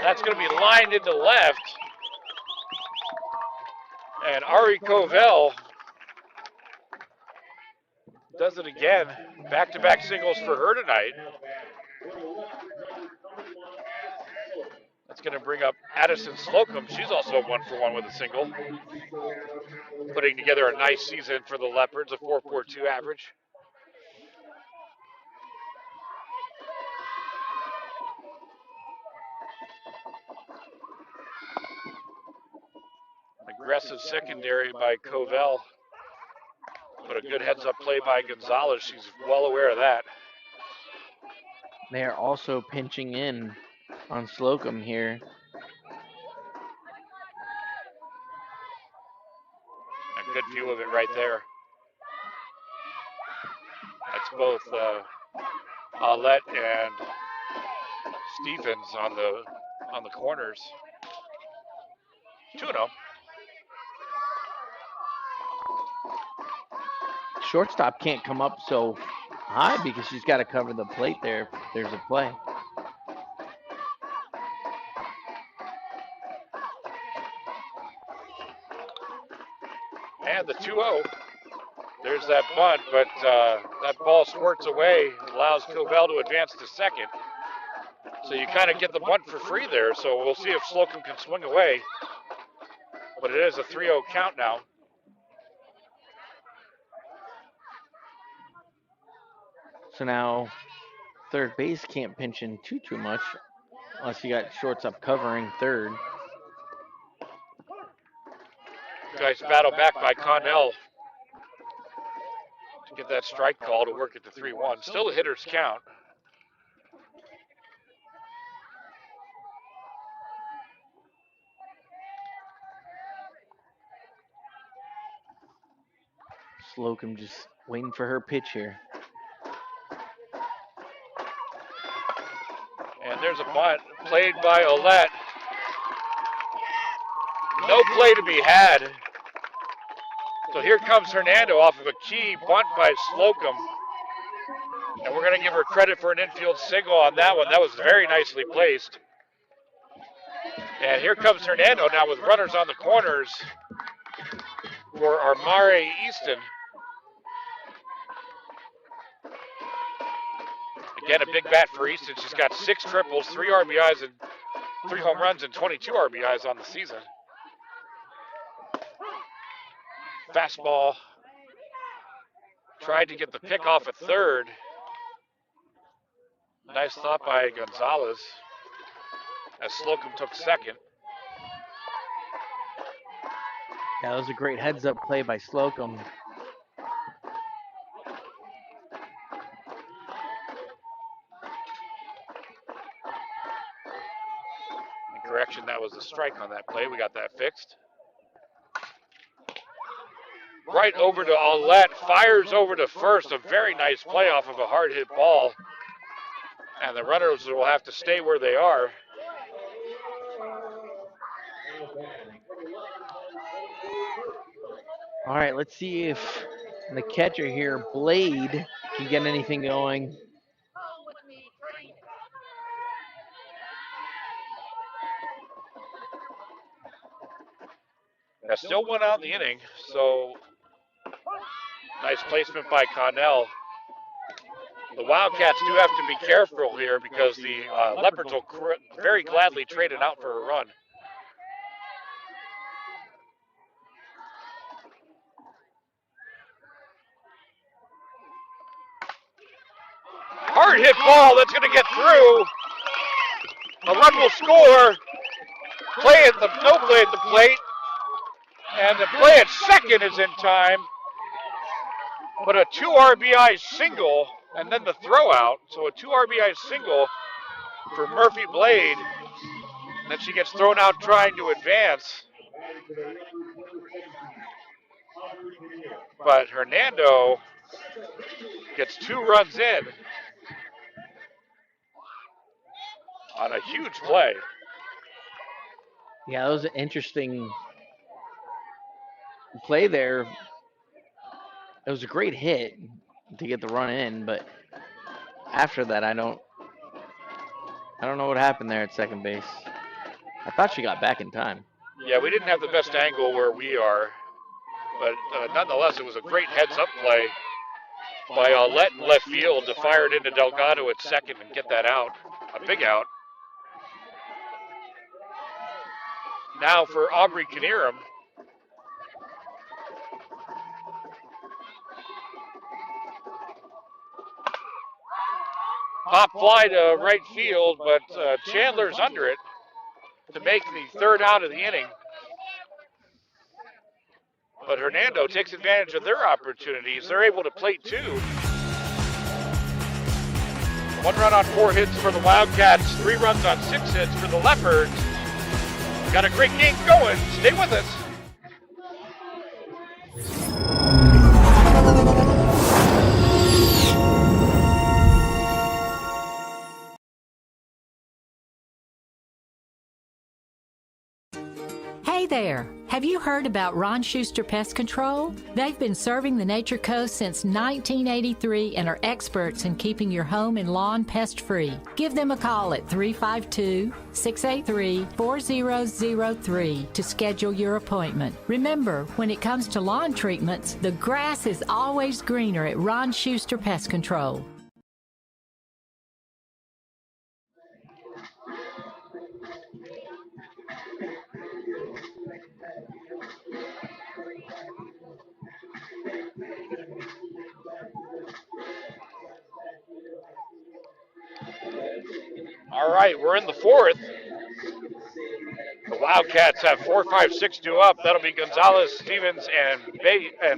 That's going to be lined into left. And Ari Covell does it again. Back-to-back singles for her tonight. That's going to bring up Addison Slocum. She's also 1 for 1 with a single. Putting together a nice season for the Leopards, a 4.42 average. Aggressive secondary by Covell. But a good heads-up play by Gonzalez. She's well aware of that. They are also pinching in on Slocum here. A good view of it right there. That's both Aulette and Stephens on the corners. 2-0. Shortstop can't come up so high because she's got to cover the plate there if there's a play. And the 2-0. There's that bunt, but that ball squirts away, allows Covell to advance to second. So you kind of get the bunt for free there. So we'll see if Slocum can swing away. But it is a 3-0 count now. So now third base can't pinch in too much unless you got shortstop covering third. Nice battle back by Connell to get that strike call to work at the 3-1. Still a hitter's count. Slocum just waiting for her pitch here. And there's a bunt played by Olette. No play to be had. So here comes Hernando off of a key bunt by Slocum. And we're going to give her credit for an infield single on that one. That was very nicely placed. And here comes Hernando now with runners on the corners for Armare Easton. Again, a big bat for Easton. She's got 6 triples, 3 RBIs, and 3 home runs, and 22 RBIs on the season. Fastball. Tried to get the pick off at third. Nice thought by Gonzalez as Slocum took second. Yeah, that was a great heads-up play by Slocum. Correction, that was a strike on that play. We got that fixed. Right over to Olette, fires over to first. A very nice play off of a hard hit ball. And the runners will have to stay where they are. All right, let's see if the catcher here, Blade, can get anything going. Now still 1 out in the inning, so nice placement by Connell. The Wildcats do have to be careful here because the Leopards will very gladly trade it out for a run. Hard hit ball that's going to get through. A run will score. No play at the plate. And the play at second is in time. But a 2 RBI single and then the throw out. So a 2 RBI single for Murphy Blade. Then she gets thrown out trying to advance. But Hernando gets 2 runs in on a huge play. Yeah, that was an interesting play there. It was a great hit to get the run in, but after that, I don't know what happened there at second base. I thought she got back in time. Yeah, we didn't have the best angle where we are, but nonetheless, it was a great heads-up play by Olette in left field to fire it into Delgado at second and get that out, a big out. Now for Aubrey Knierim. Pop fly to right field, but Chandler's under it to make the 3rd out of the inning. But Hernando takes advantage of their opportunities. They're able to plate 2. 1 run on 4 hits for the Wildcats, 3 runs on 6 hits for the Leopards. Got a great game going. Stay with us. Hey there! Have you heard about Ron Schuster Pest Control? They've been serving the Nature Coast since 1983 and are experts in keeping your home and lawn pest-free. Give them a call at 352-683-4003 to schedule your appointment. Remember, when it comes to lawn treatments, the grass is always greener at Ron Schuster Pest Control. All right, we're in the fourth. The Wildcats have 4, 5, 6 due up. That'll be Gonzalez, Stevens, and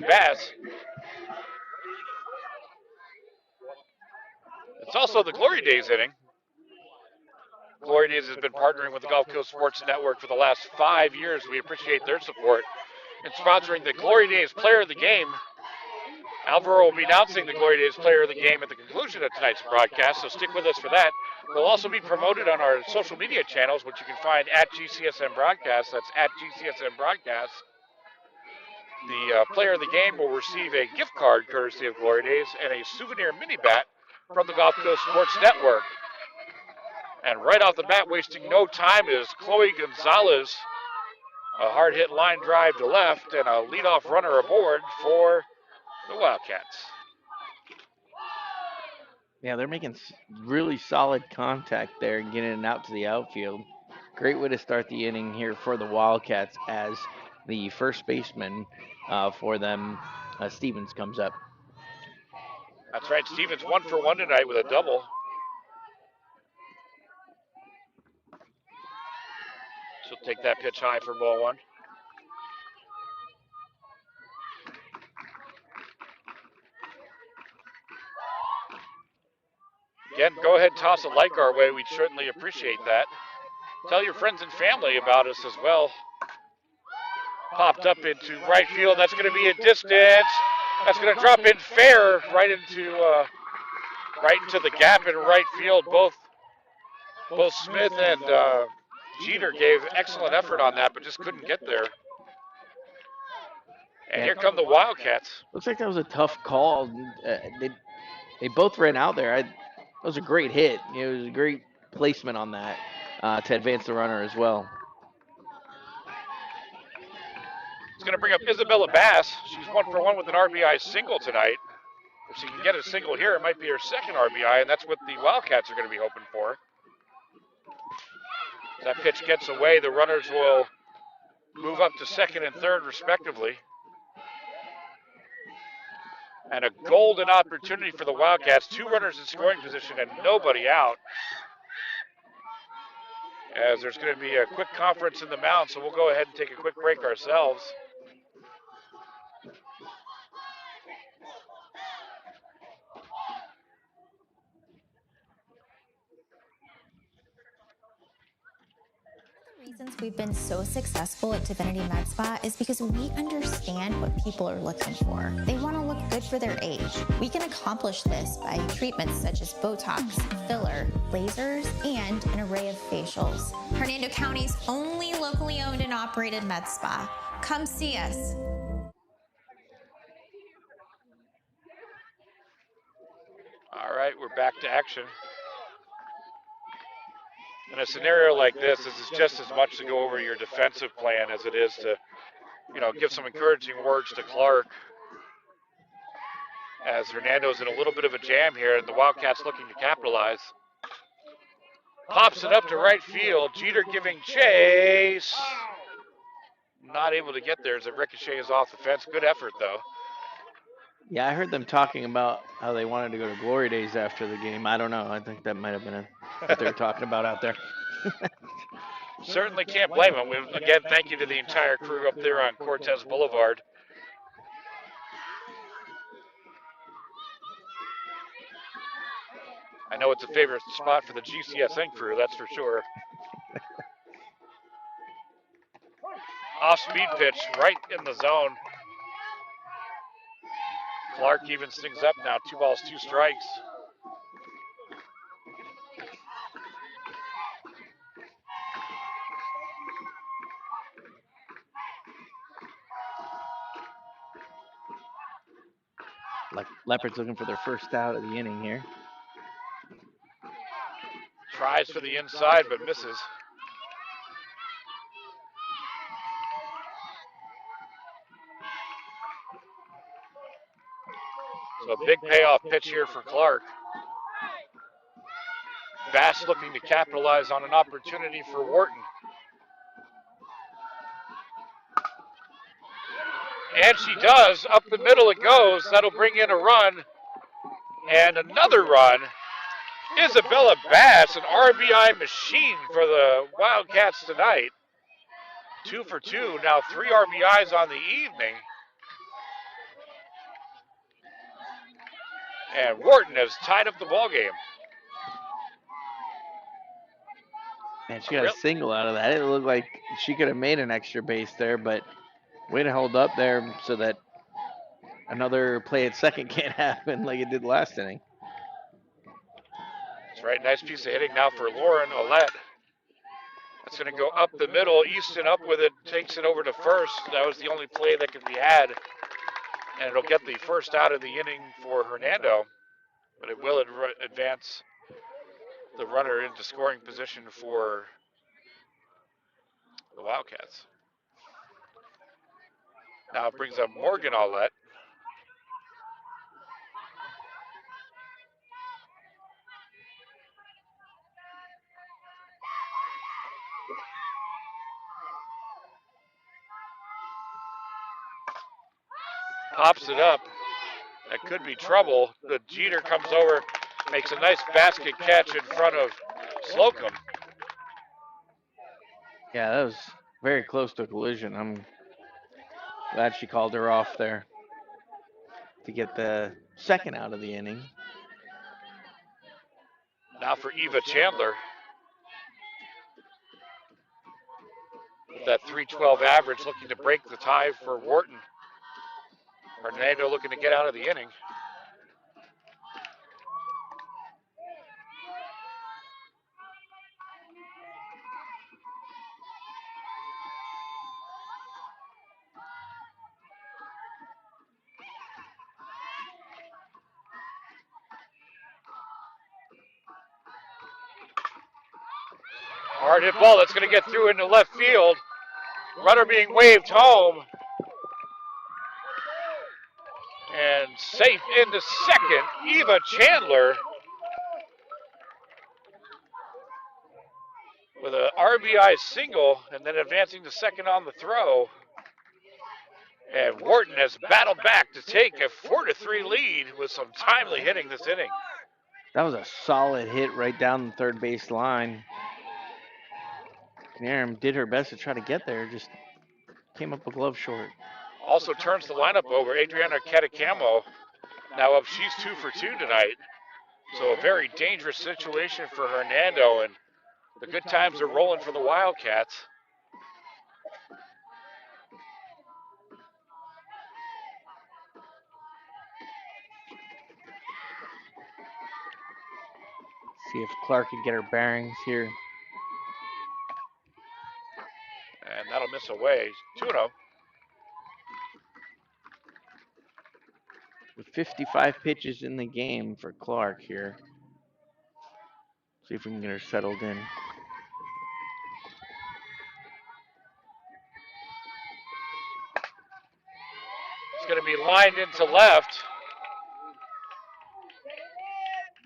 Bass. It's also the Glory Days inning. Glory Days has been partnering with the Gulf Coast Sports Network for the last 5 years. We appreciate their support in sponsoring the Glory Days Player of the Game. Alvaro will be announcing the Glory Days Player of the Game at the conclusion of tonight's broadcast, so stick with us for that. We'll also be promoted on our social media channels, which you can find at GCSM Broadcast. That's at GCSM Broadcast. The Player of the Game will receive a gift card courtesy of Glory Days and a souvenir mini bat from the Gulf Coast Sports Network. And right off the bat, wasting no time, is Chloe Gonzalez. A hard-hit line drive to left and a leadoff runner aboard for the Wildcats. Yeah, they're making really solid contact there and getting it out to the outfield. Great way to start the inning here for the Wildcats as the first baseman for them, Stevens, comes up. That's right, Stevens 1 for 1 tonight with a double. She'll take that pitch high for ball one. Again, go ahead and toss a like our way. We'd certainly appreciate that. Tell your friends and family about us as well. Popped up into right field. That's going to be a distance. That's going to drop in fair right into the gap in right field. Both Smith and Jeter gave excellent effort on that, but just couldn't get there. And here come the Wildcats. Looks like that was a tough call. They both ran out there. That was a great hit. It was a great placement on that to advance the runner as well. It's going to bring up Isabella Bass. She's 1 for 1 with an RBI single tonight. If she can get a single here, it might be her second RBI, and that's what the Wildcats are going to be hoping for. If that pitch gets away, the runners will move up to second and third, respectively. And a golden opportunity for the Wildcats. 2 runners in scoring position and nobody out. As there's going to be a quick conference in the mound, so we'll go ahead and take a quick break ourselves. Reasons we've been so successful at Divinity Med Spa is because we understand what people are looking for. They want to look good for their age. We can accomplish this by treatments such as Botox, filler, lasers, and an array of facials. Hernando County's only locally owned and operated med spa. Come see us. All right, we're back to action. In a scenario like this is just as much to go over your defensive plan as it is to, give some encouraging words to Clark. As Hernando's in a little bit of a jam here, and the Wildcats looking to capitalize. Pops it up to right field. Jeter giving chase. Not able to get there as it ricochets off the fence. Good effort, though. Yeah, I heard them talking about how they wanted to go to Glory Days after the game. I don't know. I think that might have been what they were talking about out there. Certainly can't blame them. Again, thank you to the entire crew up there on Cortez Boulevard. I know it's a favorite spot for the GCSN crew, that's for sure. Off-speed pitch right in the zone. Clark evens things up now. 2 balls, 2 strikes. Leopards looking for their first out of the inning here. Tries for the inside, but misses. So a big payoff pitch here for Clark. Bass looking to capitalize on an opportunity for Wharton. And she does. Up the middle it goes. That'll bring in a run. And another run. Isabella Bass, an RBI machine for the Wildcats tonight. 2 for 2. Now 3 RBIs on the evening. And Wharton has tied up the ball game. Man, she got a single out of that. It looked like she could have made an extra base there, but way to hold up there so that another play at second can't happen like it did last inning. That's right. Nice piece of hitting now for Lauren Ouellette. That's going to go up the middle. Easton up with it, takes it over to first. That was the only play that could be had. And it'll get the first out of the inning for Hernando. But it will advance the runner into scoring position for the Wildcats. Now it brings up Morgan Ouellette. Pops it up. That could be trouble. The Jeter comes over, makes a nice basket catch in front of Slocum. Yeah, that was very close to a collision. I'm glad she called her off there to get the second out of the inning. Now for Eva Chandler. With that .312 average, looking to break the tie for Wharton. Hernando looking to get out of the inning. Hard hit ball that's going to get through into left field. Runner being waved home. And safe into second, Eva Chandler with an RBI single and then advancing to second on the throw. And Wharton has battled back to take a 4-3 lead with some timely hitting this inning. That was a solid hit right down the third base line. Nairn did her best to try to get there, just came up a glove short. Also turns the lineup over. Adriana Catacamo now up. She's 2 for 2 tonight. So a very dangerous situation for Hernando, and the good times are rolling for the Wildcats. See if Clark can get her bearings here. And that'll miss away. 2-0. With 55 pitches in the game for Clark here. See if we can get her settled in. It's going to be lined into left.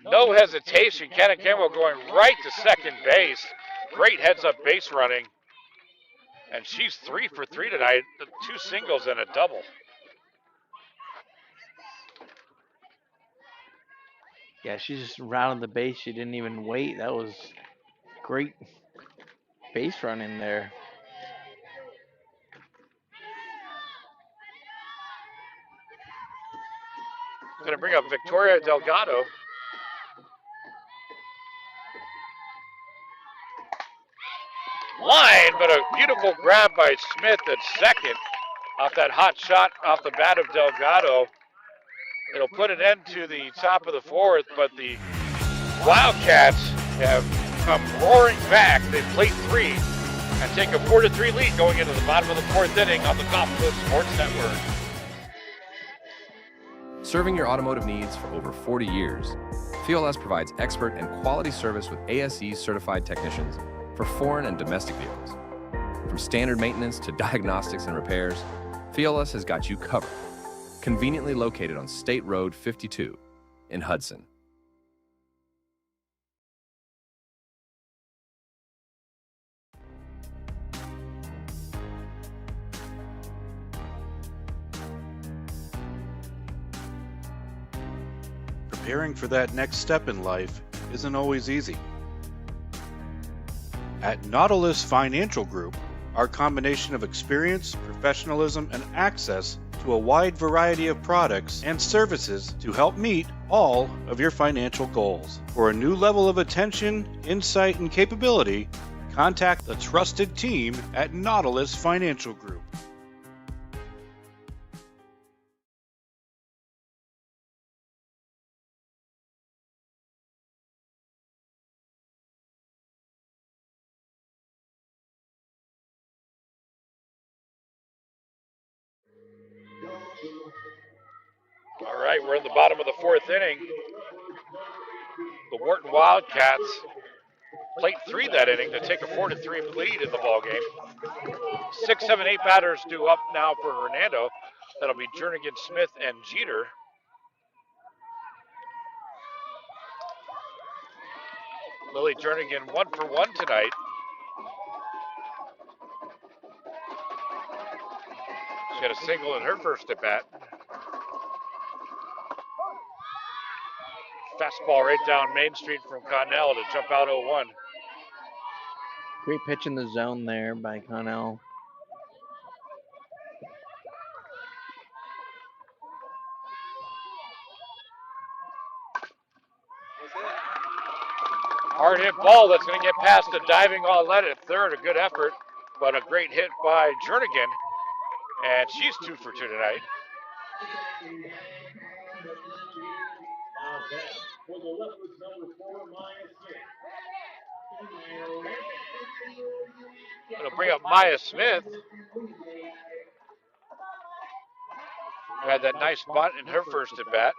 No hesitation. Catacamo going right to second base. Great heads-up base running. And she's 3 for 3 tonight. 2 singles and a double. Yeah, she's just rounding the base. She didn't even wait. That was great base running there. Going to bring up Victoria Delgado. Line, but a beautiful grab by Smith at second off that hot shot off the bat of Delgado. It'll put an end to the top of the fourth, but the Wildcats have come roaring back. They played 3 and take a 4-3 lead going into the bottom of the 4th inning on the Gulf Coast Sports Network. Serving your automotive needs for over 40 years, FIOLAS provides expert and quality service with ASE certified technicians for foreign and domestic vehicles. From standard maintenance to diagnostics and repairs, FIOLAS has got you covered. Conveniently located on State Road 52 in Hudson. Preparing for that next step in life isn't always easy. At Nautilus Financial Group, our combination of experience, professionalism, and access to a wide variety of products and services to help meet all of your financial goals. For a new level of attention, insight, and capability, contact the trusted team at Nautilus Financial Group. All right, we're in the bottom of the fourth inning. The Wharton Wildcats played 3 that inning to take a 4-3 lead in the ball game. 6, 7, 8 batters due up now for Hernando. That'll be Jernigan, Smith, and Jeter. Lily Jernigan 1 for 1 tonight. She had a single in her first at bat. Fastball right down Main Street from Connell to jump out 0-1. Great pitch in the zone there by Connell. Hard hit ball that's going to get past a diving Aulette at third. A good effort, but a great hit by Jernigan. And she's 2 for 2 tonight. It'll bring up Maya Smith. Had that nice bunt in her first at bat.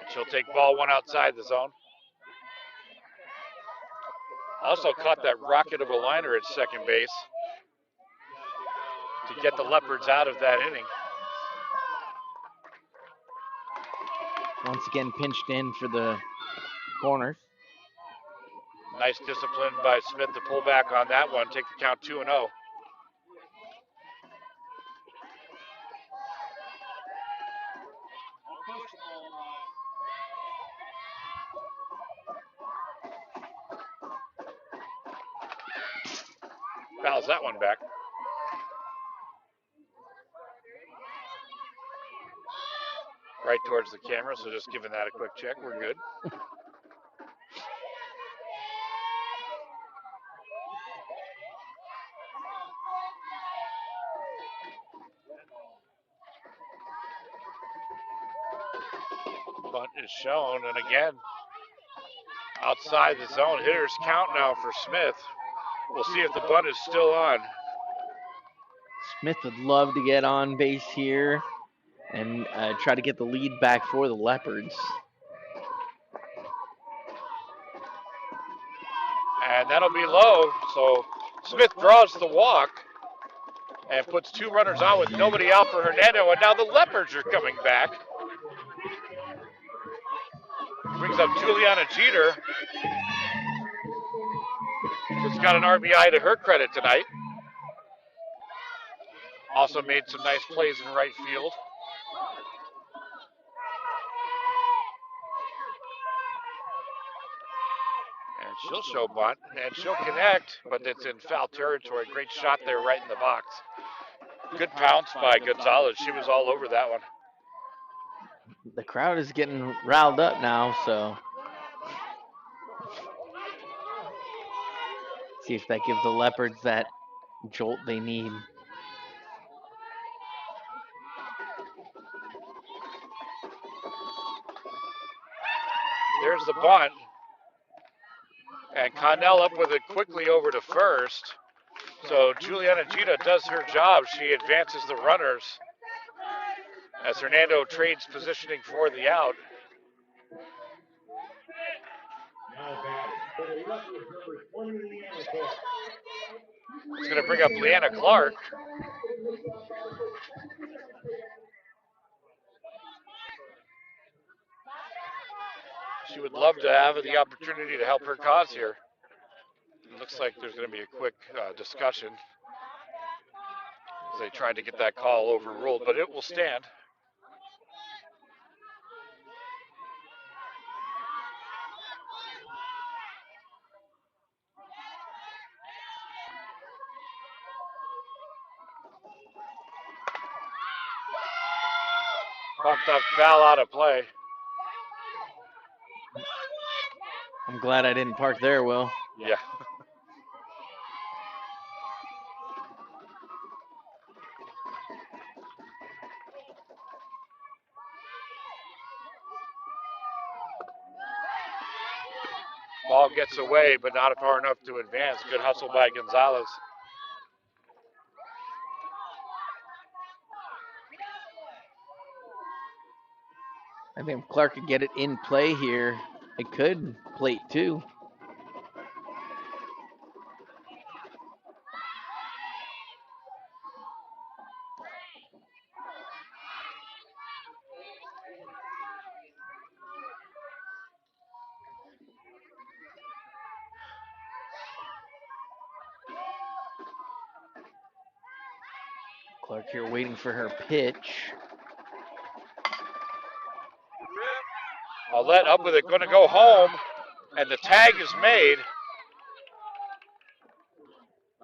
And she'll take ball 1 outside the zone. Also caught that rocket of a liner at second base to get the Leopards out of that inning. Once again pinched in for the corners. Nice discipline by Smith to pull back on that one, take the count 2-0. Fouls that one back. Right towards the camera, so just giving that a quick check. We're good. Bunt is shown, and again, outside the zone. Hitters count now for Smith. We'll see if the bunt is still on. Smith would love to get on base here and try to get the lead back for the Leopards. And that'll be low, so Smith draws the walk and puts 2 runners on with nobody out for Hernando, and now the Leopards are coming back. Brings up Juliana Jeter, who's got an RBI to her credit tonight. Also made some nice plays in right field. And she'll show bunt, and she'll connect, but it's in foul territory. Great shot there right in the box. Good pounce by Gonzalez. She was all over that one. The crowd is getting riled up now, so see if that gives the Leopards that jolt they need. There's the bunt. And Connell up with it quickly over to first. So Juliana Gita does her job. She advances the runners as Hernando trades positioning for the out. Now batting for the Leopards, number 20, Leanna Clark. It's going to bring up Leanna Clark. She would love to have the opportunity to help her cause here. It looks like there's going to be a quick discussion as they tried to get that call overruled, but it will stand. Pumped up foul out of play. I'm glad I didn't park there, Will. Yeah. Ball gets away, but not far enough to advance. Good hustle by Gonzalez. I think if Clark could get it in play here, it could plate too. Clark here waiting for her pitch. Aulette up with it, going to go home, and the tag is made.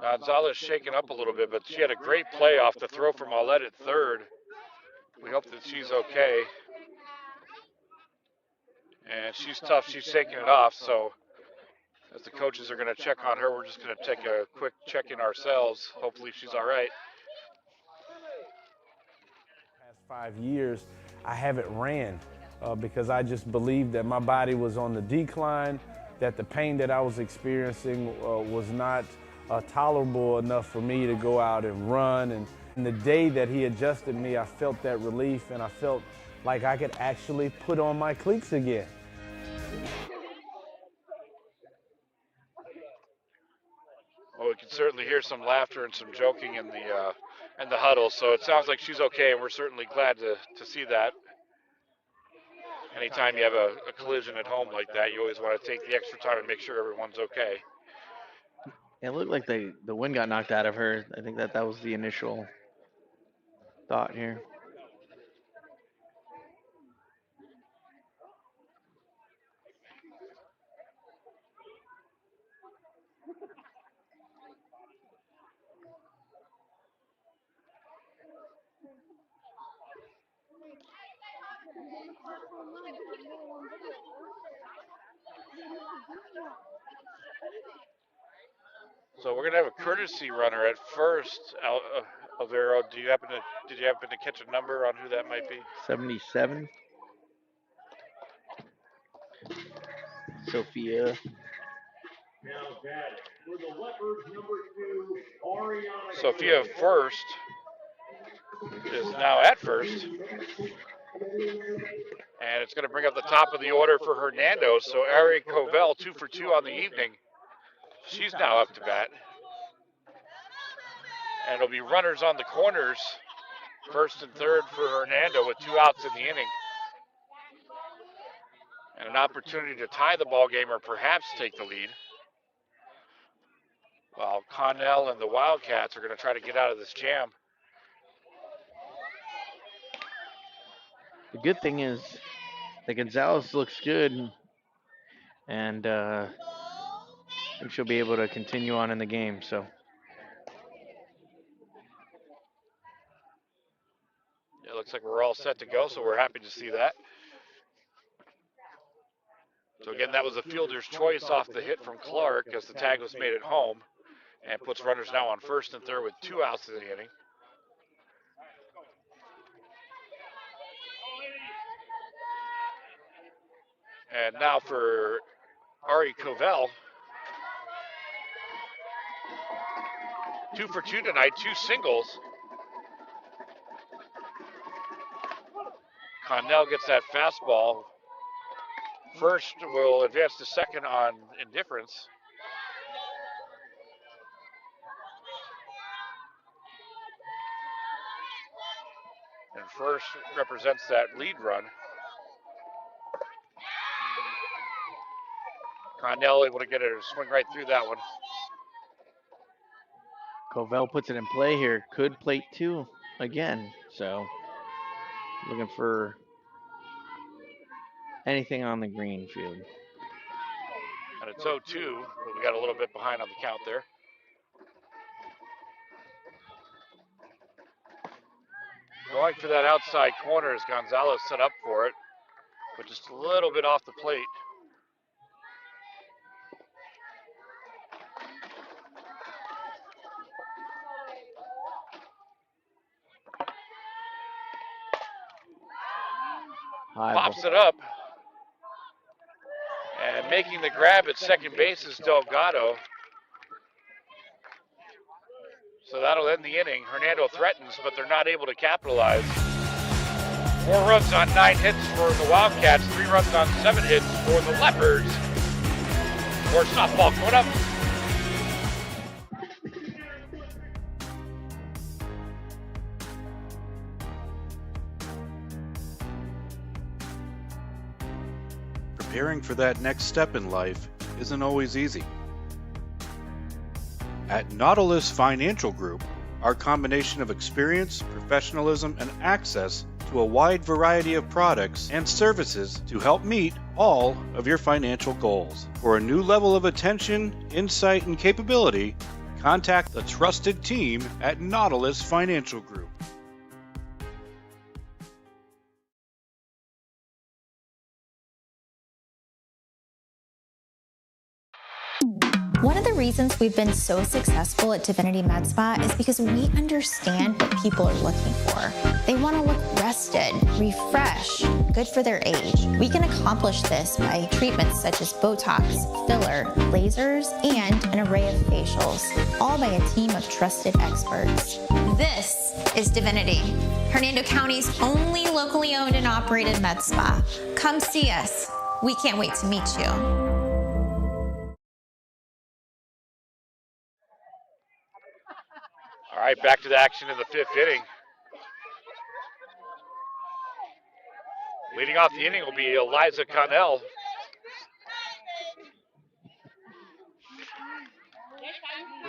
Gonzalez shaken up a little bit, but she had a great play off the throw from Aulette at third. We hope that she's okay. And she's tough. She's shaking it off, so as the coaches are going to check on her, we're just going to take a quick check-in ourselves. Hopefully she's all right. Past 5 years, I haven't ran because I just believed that my body was on the decline, that the pain that I was experiencing was not tolerable enough for me to go out and run. And the day that he adjusted me, I felt that relief, and I felt like I could actually put on my cleats again. Well, we can certainly hear some laughter and some joking in the huddle, so it sounds like she's okay, and we're certainly glad to see that. Anytime you have a collision at home like that, you always want to take the extra time and make sure everyone's okay. It looked like the wind got knocked out of her. I think that was the initial thought here. So we're gonna have a courtesy runner at first. Alvaro, did you happen to catch a number on who that might be? 77. Sophia. Now batting for the Leopards, number 2, Ariana. Sophia first is now at first. And it's going to bring up the top of the order for Hernando. So Ari Covell, 2 for 2 on the evening. She's now up to bat. And it'll be runners on the corners, first and third for Hernando with 2 outs in the inning. And an opportunity to tie the ball game or perhaps take the lead. While Connell and the Wildcats are going to try to get out of this jam. The good thing is that Gonzalez looks good, and I think she'll be able to continue on in the game. So. It looks like we're all set to go, so we're happy to see that. So again, that was a fielder's choice off the hit from Clark as the tag was made at home and puts runners now on first and third with 2 outs in the inning. And now for Ari Covell. 2 for 2 tonight, 2 singles. Connell gets that fastball. First will advance to second on indifference. And first represents that lead run. Connell able to get a swing right through that one. Covell puts it in play here. Could plate 2 again. So looking for anything on the green field. And it's 0-2, but we got a little bit behind on the count there. Going for that outside corner as Gonzalez set up for it, but just a little bit off the plate. Pops it up. And making the grab at second base is Delgado. So that'll end the inning. Hernando threatens, but they're not able to capitalize. 4 runs on 9 hits for the Wildcats, 3 runs on 7 hits for the Leopards. More softball coming up. Preparing for that next step in life isn't always easy. At Nautilus Financial Group, our combination of experience, professionalism, and access to a wide variety of products and services to help meet all of your financial goals. For a new level of attention, insight, and capability, contact the trusted team at Nautilus Financial Group. One of the reasons we've been so successful at Divinity Med Spa is because we understand what people are looking for. They want to look rested, refreshed, good for their age. We can accomplish this by treatments such as Botox, filler, lasers, and an array of facials, all by a team of trusted experts. This is Divinity, Hernando County's only locally owned and operated med spa. Come see us. We can't wait to meet you. All right, back to the action in the 5th inning. Leading off the inning will be Eliza Connell.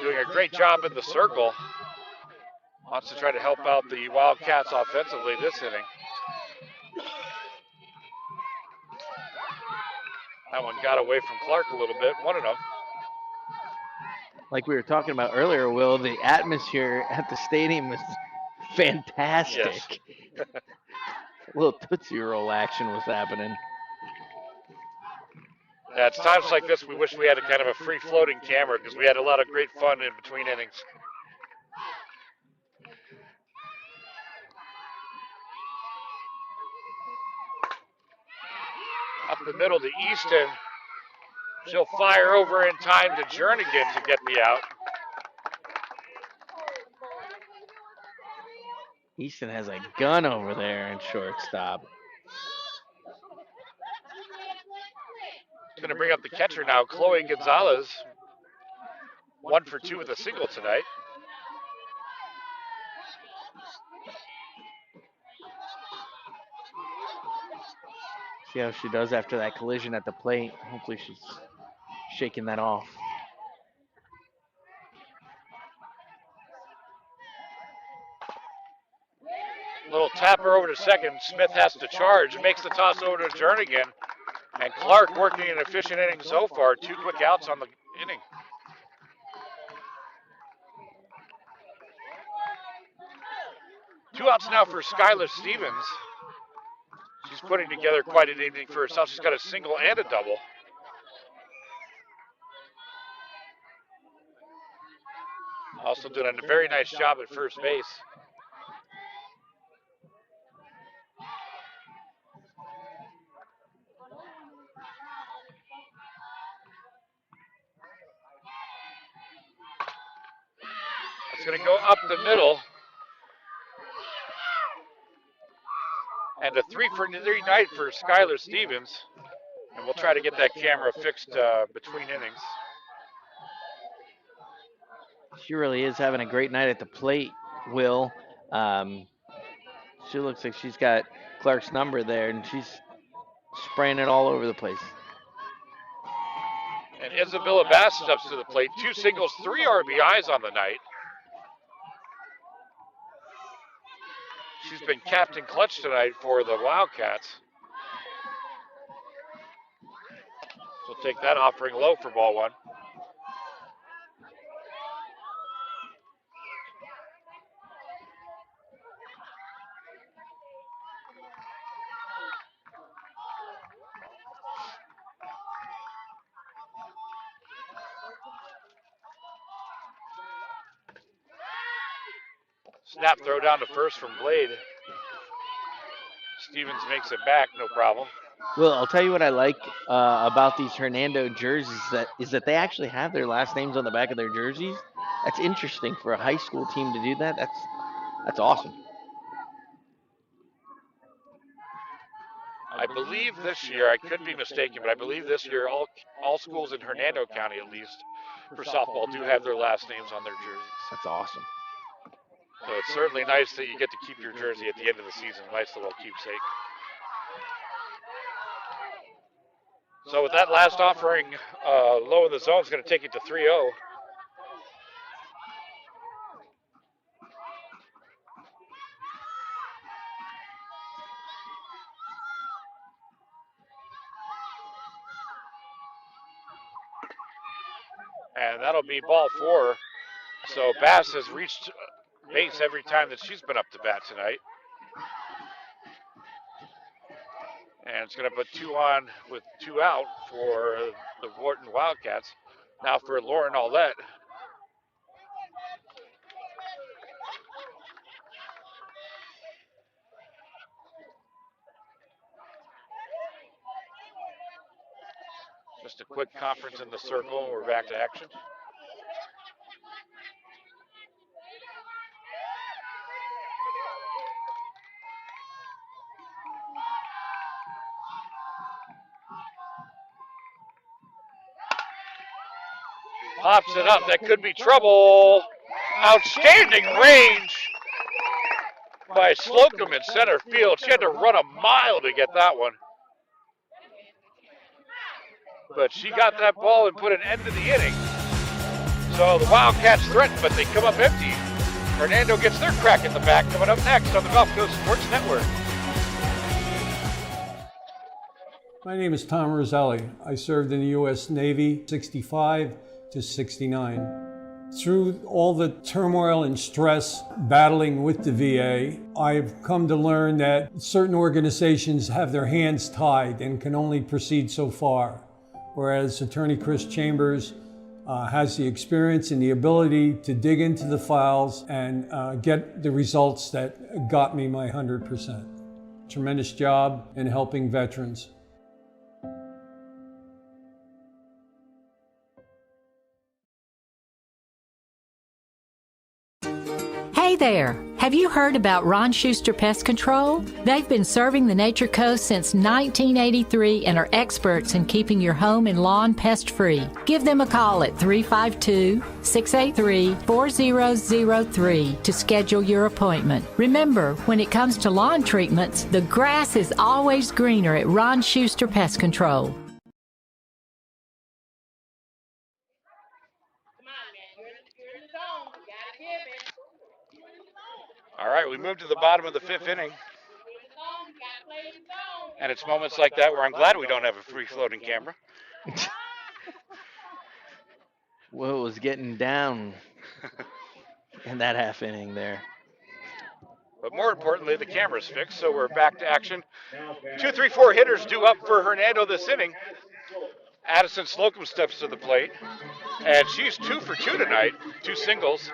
Doing a great job in the circle. Wants to try to help out the Wildcats offensively this inning. That one got away from Clark a little bit, 1-0. Like we were talking about earlier, Will, the atmosphere at the stadium was fantastic. Yes. A little Tootsie Roll action was happening. Yeah, it's times like this we wish we had a kind of a free-floating camera because we had a lot of great fun in between innings. Up the middle to Easton. She'll fire over in time to Jernigan to get the out. Easton has a gun over there in shortstop. Going to bring up the catcher now, Chloe Gonzalez. 1 for 2 with a single tonight. See how she does after that collision at the plate. Hopefully she's shaking that off. Little tapper over to second. Smith has to charge. Makes the toss over to Jernigan. And Clark working an efficient inning so far. 2 quick outs on the inning. Two outs now for Skylar Stevens. She's putting together quite an evening for herself. She's got a single and a double. Also doing a very nice job at first base. It's going to go up the middle. And a 3-for-3 night for Skylar Stevens. And we'll try to get that camera fixed between innings. She really is having a great night at the plate, Will. She looks like she's got Clark's number there, and she's spraying it all over the place. And Isabella Bass steps to the plate. 2 singles, 3 RBIs on the night. She's been captain clutch tonight for the Wildcats. So take that offering low for ball 1. Snap throw down to first from Blade. Stevens makes it back, no problem. Well, I'll tell you what I like about these Hernando jerseys is that they actually have their last names on the back of their jerseys. That's interesting for a high school team to do that. That's awesome. I believe this year, I could be mistaken, but I believe this year all schools in Hernando County, at least, for softball, do have their last names on their jerseys. That's awesome. So it's certainly nice that you get to keep your jersey at the end of the season. Nice little keepsake. So with that last offering low in the zone, it's going to take it to 3-0. And that'll be ball 4. So Bass has reached base every time that she's been up to bat tonight. And it's going to put 2 on with 2 out for the Wharton Wildcats. Now for Lauren Aulette. Just a quick conference in the circle, and we're back to action. Pops it up. That could be trouble. Outstanding range by Slocum in center field. She had to run a mile to get that one. But she got that ball and put an end to the inning. So the Wildcats threaten, but they come up empty. Hernando gets their crack in the back. Coming up next on the Gulf Coast Sports Network. My name is Tom Roselli. I served in the U.S. Navy 65 to 69. Through all the turmoil and stress battling with the VA, I've come to learn that certain organizations have their hands tied and can only proceed so far, whereas Attorney Chris Chambers has the experience and the ability to dig into the files and get the results that got me my 100%. Tremendous job in helping veterans. Hey there! Have you heard about Ron Schuster Pest Control? They've been serving the Nature Coast since 1983 and are experts in keeping your home and lawn pest-free. Give them a call at 352-683-4003 to schedule your appointment. Remember, when it comes to lawn treatments, the grass is always greener at Ron Schuster Pest Control. All right, we move to the bottom of the 5th inning. And it's moments like that where I'm glad we don't have a free floating camera. Will was getting down in that half inning there. But more importantly, the camera's fixed, so we're back to action. 2, 3, 4 hitters due up for Hernando this inning. Addison Slocum steps to the plate, and she's 2 for 2 tonight, 2 singles.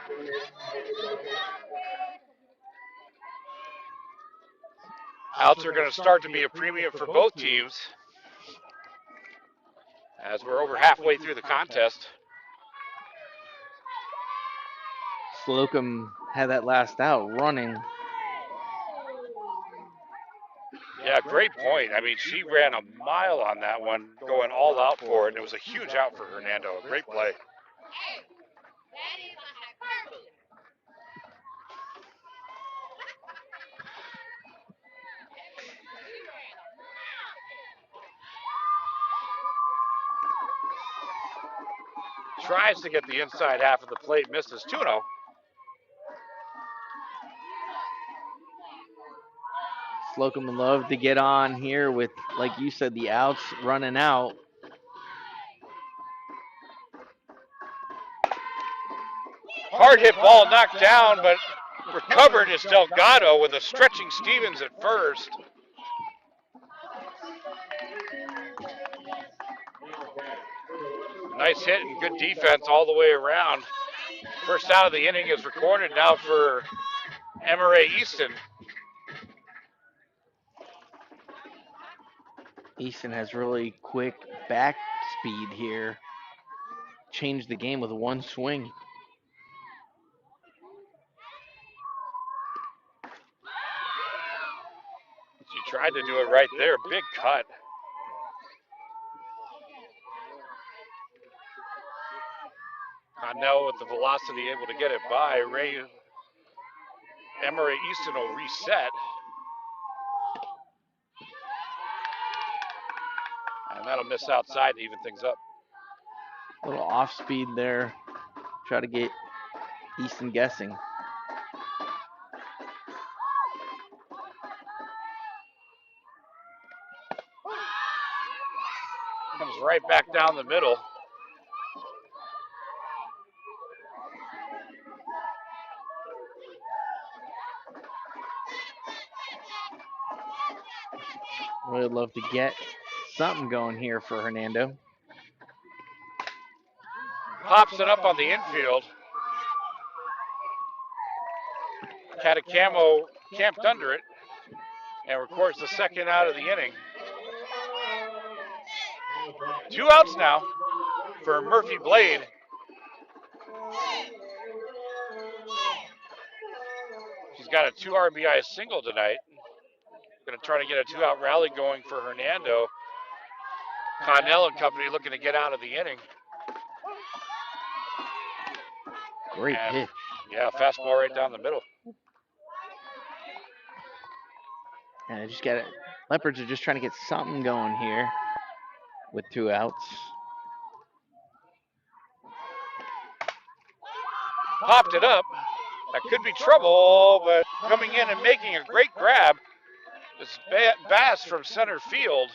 Outs are going to start to be a premium for both teams as we're over halfway through the contest. Slocum had that last out running. Yeah, great point. I mean, she ran a mile on that one, going all out for it, and it was a huge out for Hernando. A great play. Tries to get the inside half of the plate, misses 2-0. Slocum would love to get on here with, like you said, the outs running out. Hard hit ball knocked down, but recovered is Delgado with a stretching Stevens at first. Nice hit and good defense all the way around. First out of the inning is recorded now for Emory Easton. Easton has really quick back speed here. Changed the game with one swing. She tried to do it right there. Big cut. Hernando with the velocity able to get it by. Emory Easton will reset. And that'll miss outside to even things up. A little off speed there. Try to get Easton guessing. Comes right back down the middle. Really love to get something going here for Hernando. Pops it up on the infield. Catacamo camped under it and records the second out of the inning. 2 outs now for Murphy Blade. She's got a 2 RBI single tonight. Going to try to get a 2-out rally going for Hernando. Connell and company looking to get out of the inning. Great pitch. Yeah, fastball right down the middle. And I just got it. Leopards are just trying to get something going here with 2 outs. Popped it up. That could be trouble, but coming in and making a great grab is Bass from center field.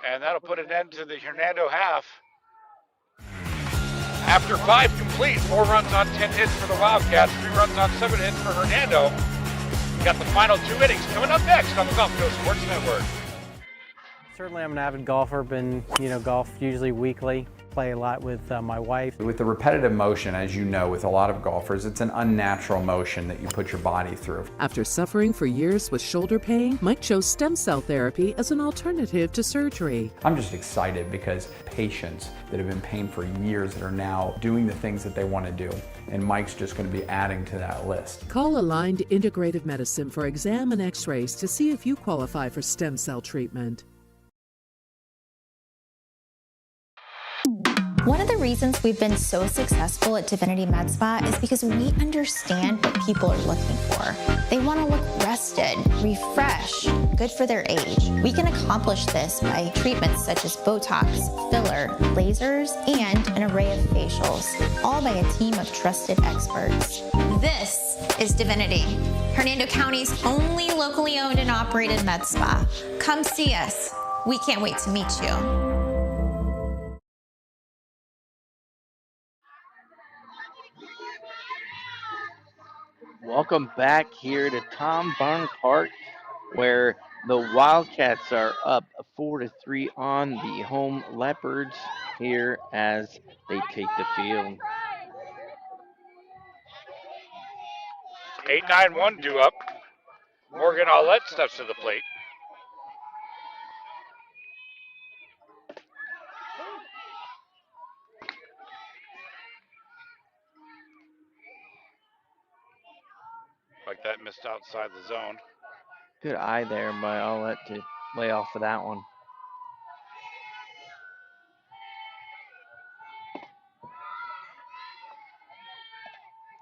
And that'll put an end to the Hernando half. After 5 complete, 4 runs on 10 hits for the Wildcats, 3 runs on 7 hits for Hernando. We got the final 2 innings coming up next on the Gulf Coast Sports Network. Certainly I'm an avid golfer, been, golf usually weekly, play a lot with my wife. With the repetitive motion, as you know, with a lot of golfers, it's an unnatural motion that you put your body through. After suffering for years with shoulder pain, Mike chose stem cell therapy as an alternative to surgery. I'm just excited because patients that have been paying for years that are now doing the things that they want to do, and Mike's just going to be adding to that list. Call Aligned Integrative Medicine for exam and x-rays to see if you qualify for stem cell treatment. One of the reasons we've been so successful at Divinity Med Spa is because we understand what people are looking for. They want to look rested, refreshed, good for their age. We can accomplish this by treatments such as Botox, filler, lasers, and an array of facials, all by a team of trusted experts. This is Divinity, Hernando County's only locally owned and operated med spa. Come see us. We can't wait to meet you. Welcome back here to Tom Barn Park, where the Wildcats are up 4-3 on the home Leopards here as they take the field. 8-9-1 due up. Morgan Aulette steps to the plate. like that missed outside the zone. Good eye there by Olet to lay off for that one.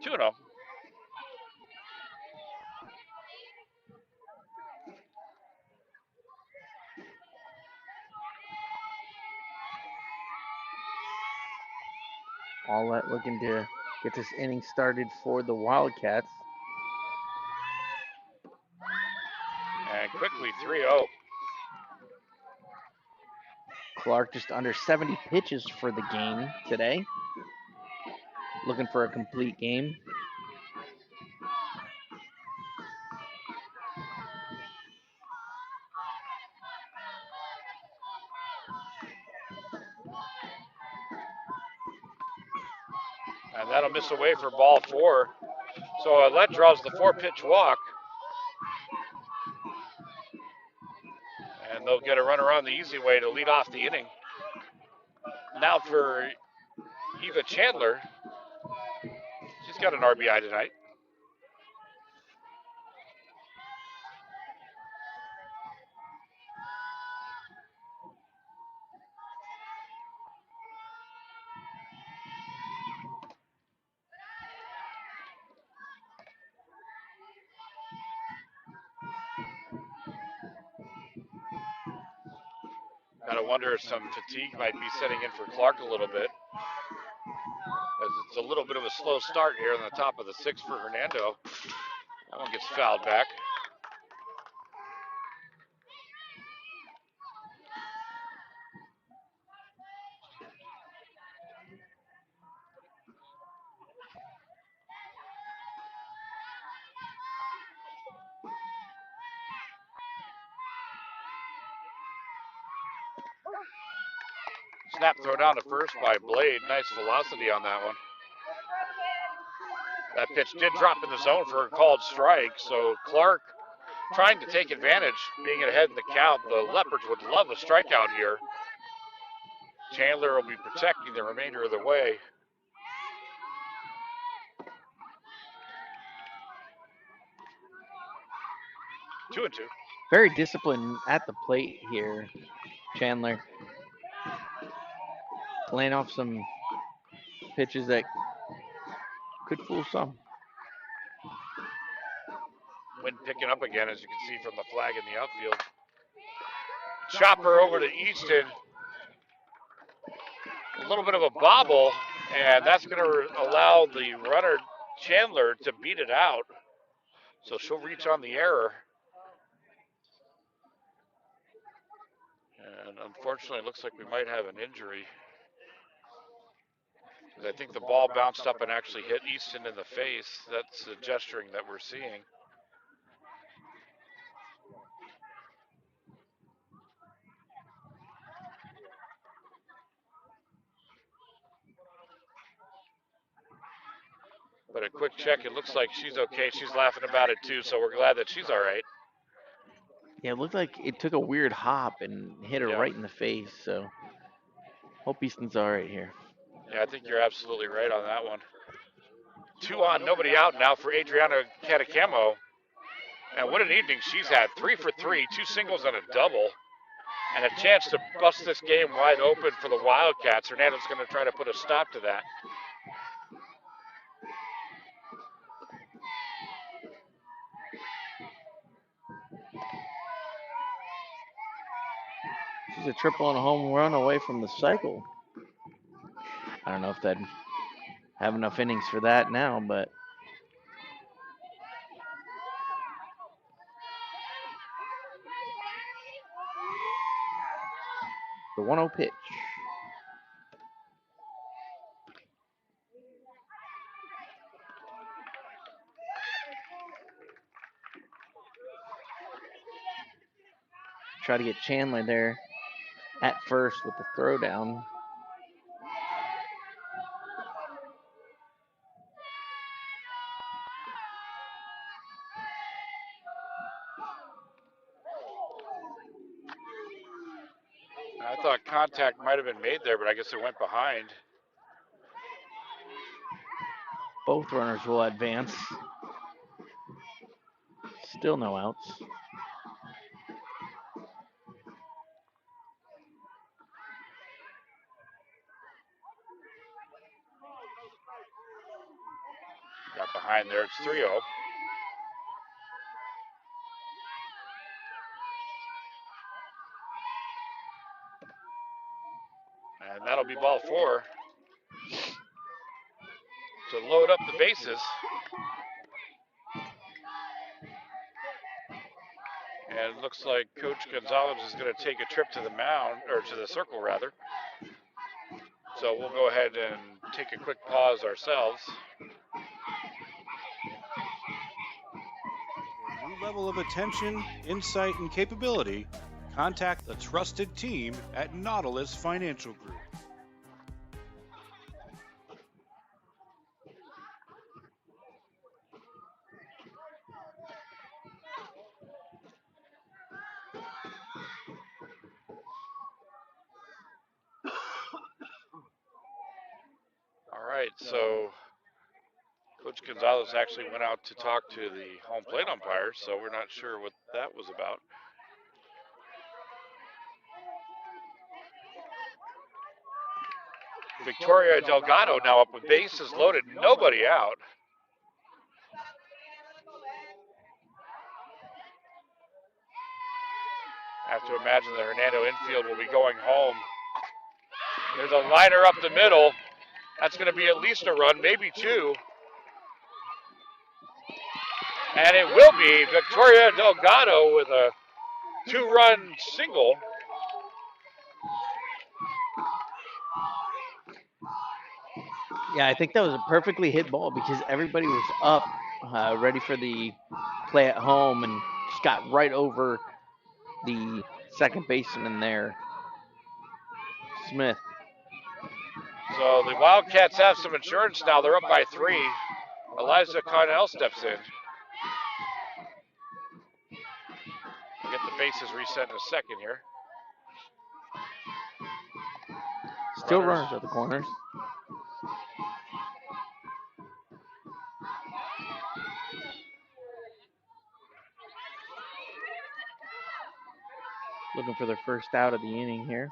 Two and 0. Olet looking to get this inning started for the Wildcats. And quickly 3-0. Clark just under 70 pitches for the game today. Looking for a complete game. And that'll miss away for ball 4. So Let draws the 4-pitch walk. And they'll get a runner on the easy way to lead off the inning. Now for Eva Chandler. She's got an RBI tonight. Gotta wonder if some fatigue might be setting in for Clark a little bit, as it's a little bit of a slow start here on the top of the 6th for Hernando. That one gets fouled back. Snap throw down to first by Blade. Nice velocity on that one. That pitch did drop in the zone for a called strike, so Clark trying to take advantage, being ahead in the count. The Leopards would love a strikeout here. Chandler will be protecting the remainder of the way. Two and two. Very disciplined at the plate here, Chandler. Laying off some pitches that could fool some. Wind picking up again, as you can see from the flag in the outfield. Chopper over to Easton. A little bit of a bobble, and that's going to allow the runner, Chandler, to beat it out. So she'll reach on the error. And unfortunately, it looks like we might have an injury. I think the ball bounced up and actually hit Easton in the face. That's the gesturing that we're seeing. But a quick check, it looks like she's okay. She's laughing about it too, so we're glad that she's all right. Yeah, it looked like it took a weird hop and hit her right in the face, so hope Easton's all right here. Yeah, I think you're absolutely right on that one. 2 on, nobody out now for Adriana Catacamo. And what an evening she's had. 3 for 3, 2 singles and a double. And a chance to bust this game wide open for the Wildcats. Hernando's going to try to put a stop to that. She's a triple and a home run away from the cycle. I don't know if they'd have enough innings for that now, but the 1-0 pitch. Try to get Chandler there at first with the throwdown. I thought contact might have been made there, but I guess it went behind. Both runners will advance. Still no outs. Got behind there. It's 3-0. And that'll be ball 4 to load up the bases. And it looks like Coach Gonzalez is going to take a trip to the mound, or to the circle rather. So we'll go ahead and take a quick pause ourselves. For a new level of attention, insight, and capability, contact the trusted team at Nautilus Financial Group. All right, so Coach Gonzalez actually went out to talk to the home plate umpire, so we're not sure what that was about. Victoria Delgado now up with bases loaded, nobody out. I have to imagine the Hernando infield will be going home. There's a liner up the middle. That's going to be at least a run, maybe 2. And it will be Victoria Delgado with a 2-run single. Yeah, I think that was a perfectly hit ball because everybody was up, ready for the play at home, and just got right over the second baseman there, Smith. So the Wildcats have some insurance now. They're up by 3. Eliza Connell steps in. We'll get the bases reset in a second here. Still runners at the corners. Looking for their first out of the inning here.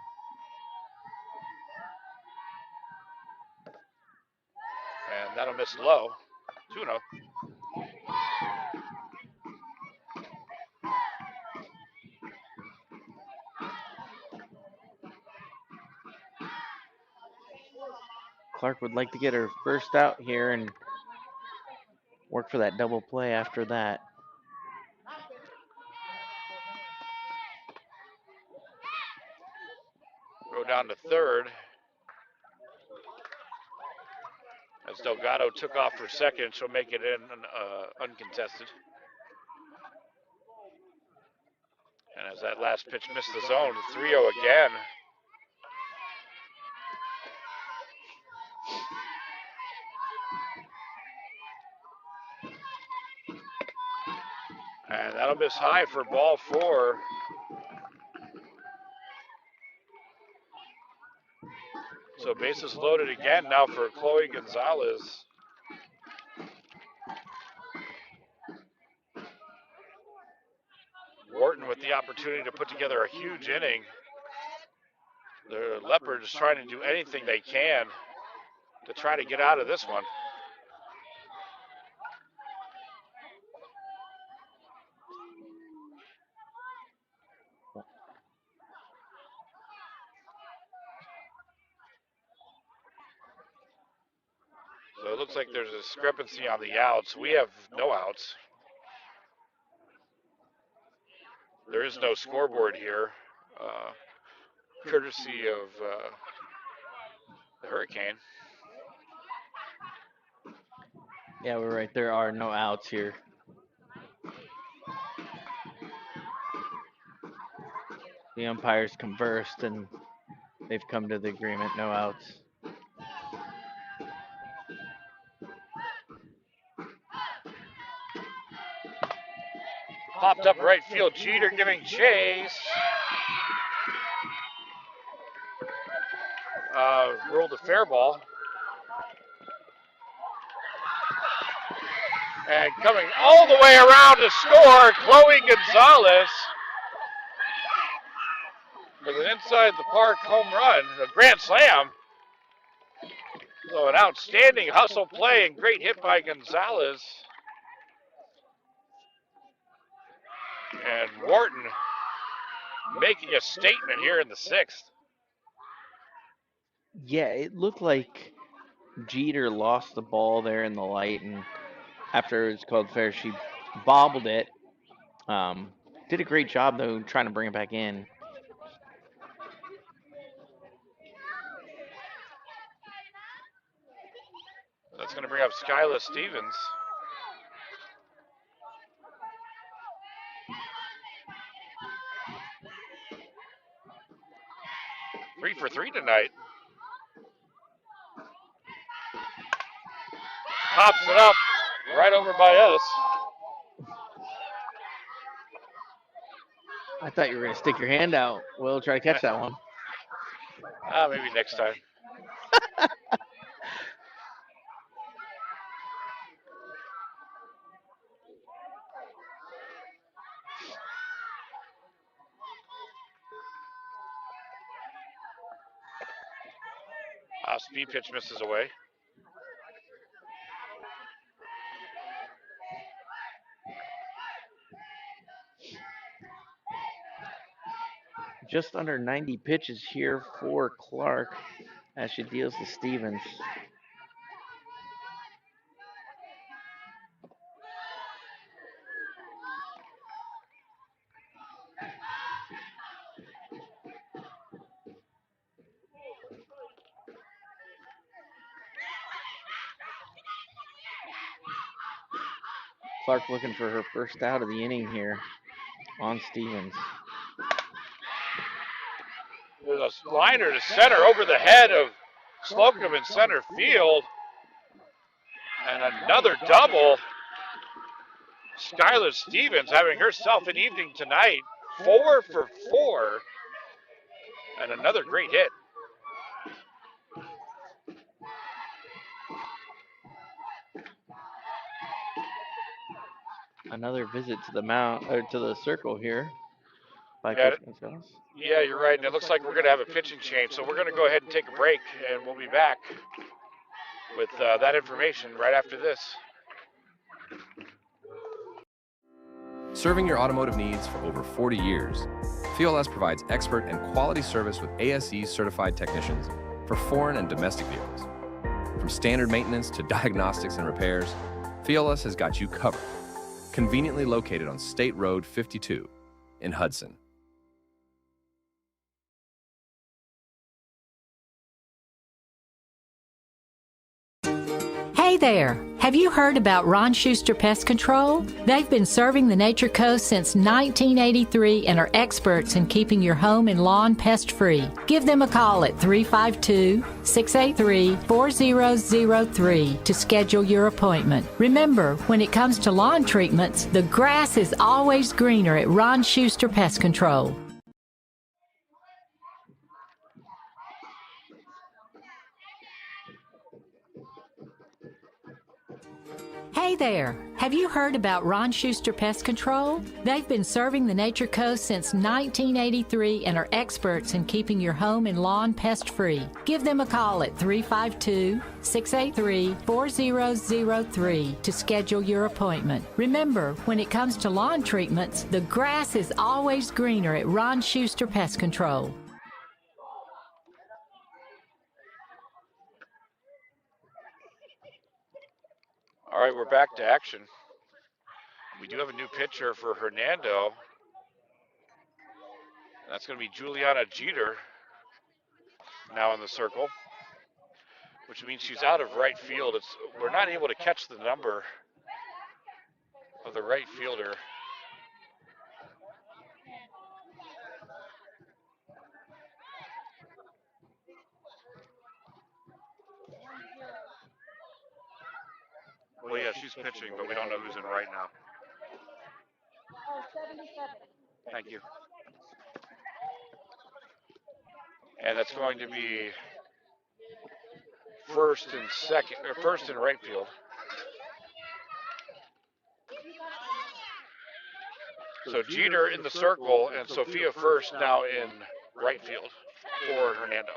And that'll miss low. 2-0. Clark would like to get her first out here and work for that double play after that. Go down to third. As Delgado took off for second, she'll make it in uncontested. And as that last pitch missed the zone, 3-0 again. And that'll miss high for ball 4. So bases loaded again now for Chloe Gonzalez. Wharton with the opportunity to put together a huge inning. The Leopards trying to do anything they can to try to get out of this one. So it looks like there's a discrepancy on the outs. We have no outs. There is no scoreboard here, courtesy of the Hurricane. Yeah, we're right. There are no outs here. The umpires conversed and they've come to the agreement, no outs. Popped up right field, Jeter giving chase. Rolled a fair ball. And coming all the way around to score, Chloe Gonzalez with an inside the park home run, a grand slam. So an outstanding hustle play and great hit by Gonzalez. And Wharton making a statement here in the sixth. Yeah, it looked like Jeter lost the ball there in the light, and after it was called fair, she bobbled it. Did a great job, though, trying to bring it back in. That's going to bring up Skyla Stevens. Three for three tonight. Pops it up right over by us. I thought you were going to stick your hand out. We'll try to catch that one. Maybe next time. Speed pitch misses away. Just under 90 pitches here for Clark as she deals to Stevens. Clark looking for her first out of the inning here on Stevens. There's a liner to center over the head of Slocum in center field. And another double. Skylar Stevens having herself an evening tonight. 4 for 4. And another great hit. Another visit to the mound or to the circle here by Yeah, Coach Gonzalez. Yeah, you're right. And it looks like we're going to have a pitching change. So we're going to go ahead and take a break, and we'll be back with that information right after this. Serving your automotive needs for over 40 years, FLS provides expert and quality service with ASE certified technicians for foreign and domestic vehicles. From standard maintenance to diagnostics and repairs, FLS has got you covered. Conveniently located on State Road 52 in Hudson. Hey there! Have you heard about Ron Schuster Pest Control? They've been serving the Nature Coast since 1983 and are experts in keeping your home and lawn pest-free. Give them a call at 352-683-4003 to schedule your appointment. Remember, when it comes to lawn treatments, the grass is always greener at Ron Schuster Pest Control. Hey there! Have you heard about Ron Schuster Pest Control? They've been serving the Nature Coast since 1983 and are experts in keeping your home and lawn pest-free. Give them a call at 352-683-4003 to schedule your appointment. Remember, when it comes to lawn treatments, the grass is always greener at Ron Schuster Pest Control. All right, we're back to action. We do have a new pitcher for Hernando. That's going to be Juliana Jeter now in the circle, which means she's out of right field. We're not able to catch the number of the right fielder. Well, yeah, she's pitching, but we don't know who's in right now. Thank you. And that's going to be first and right field. So Jeter in the circle and Sophia first now in right field for Hernando.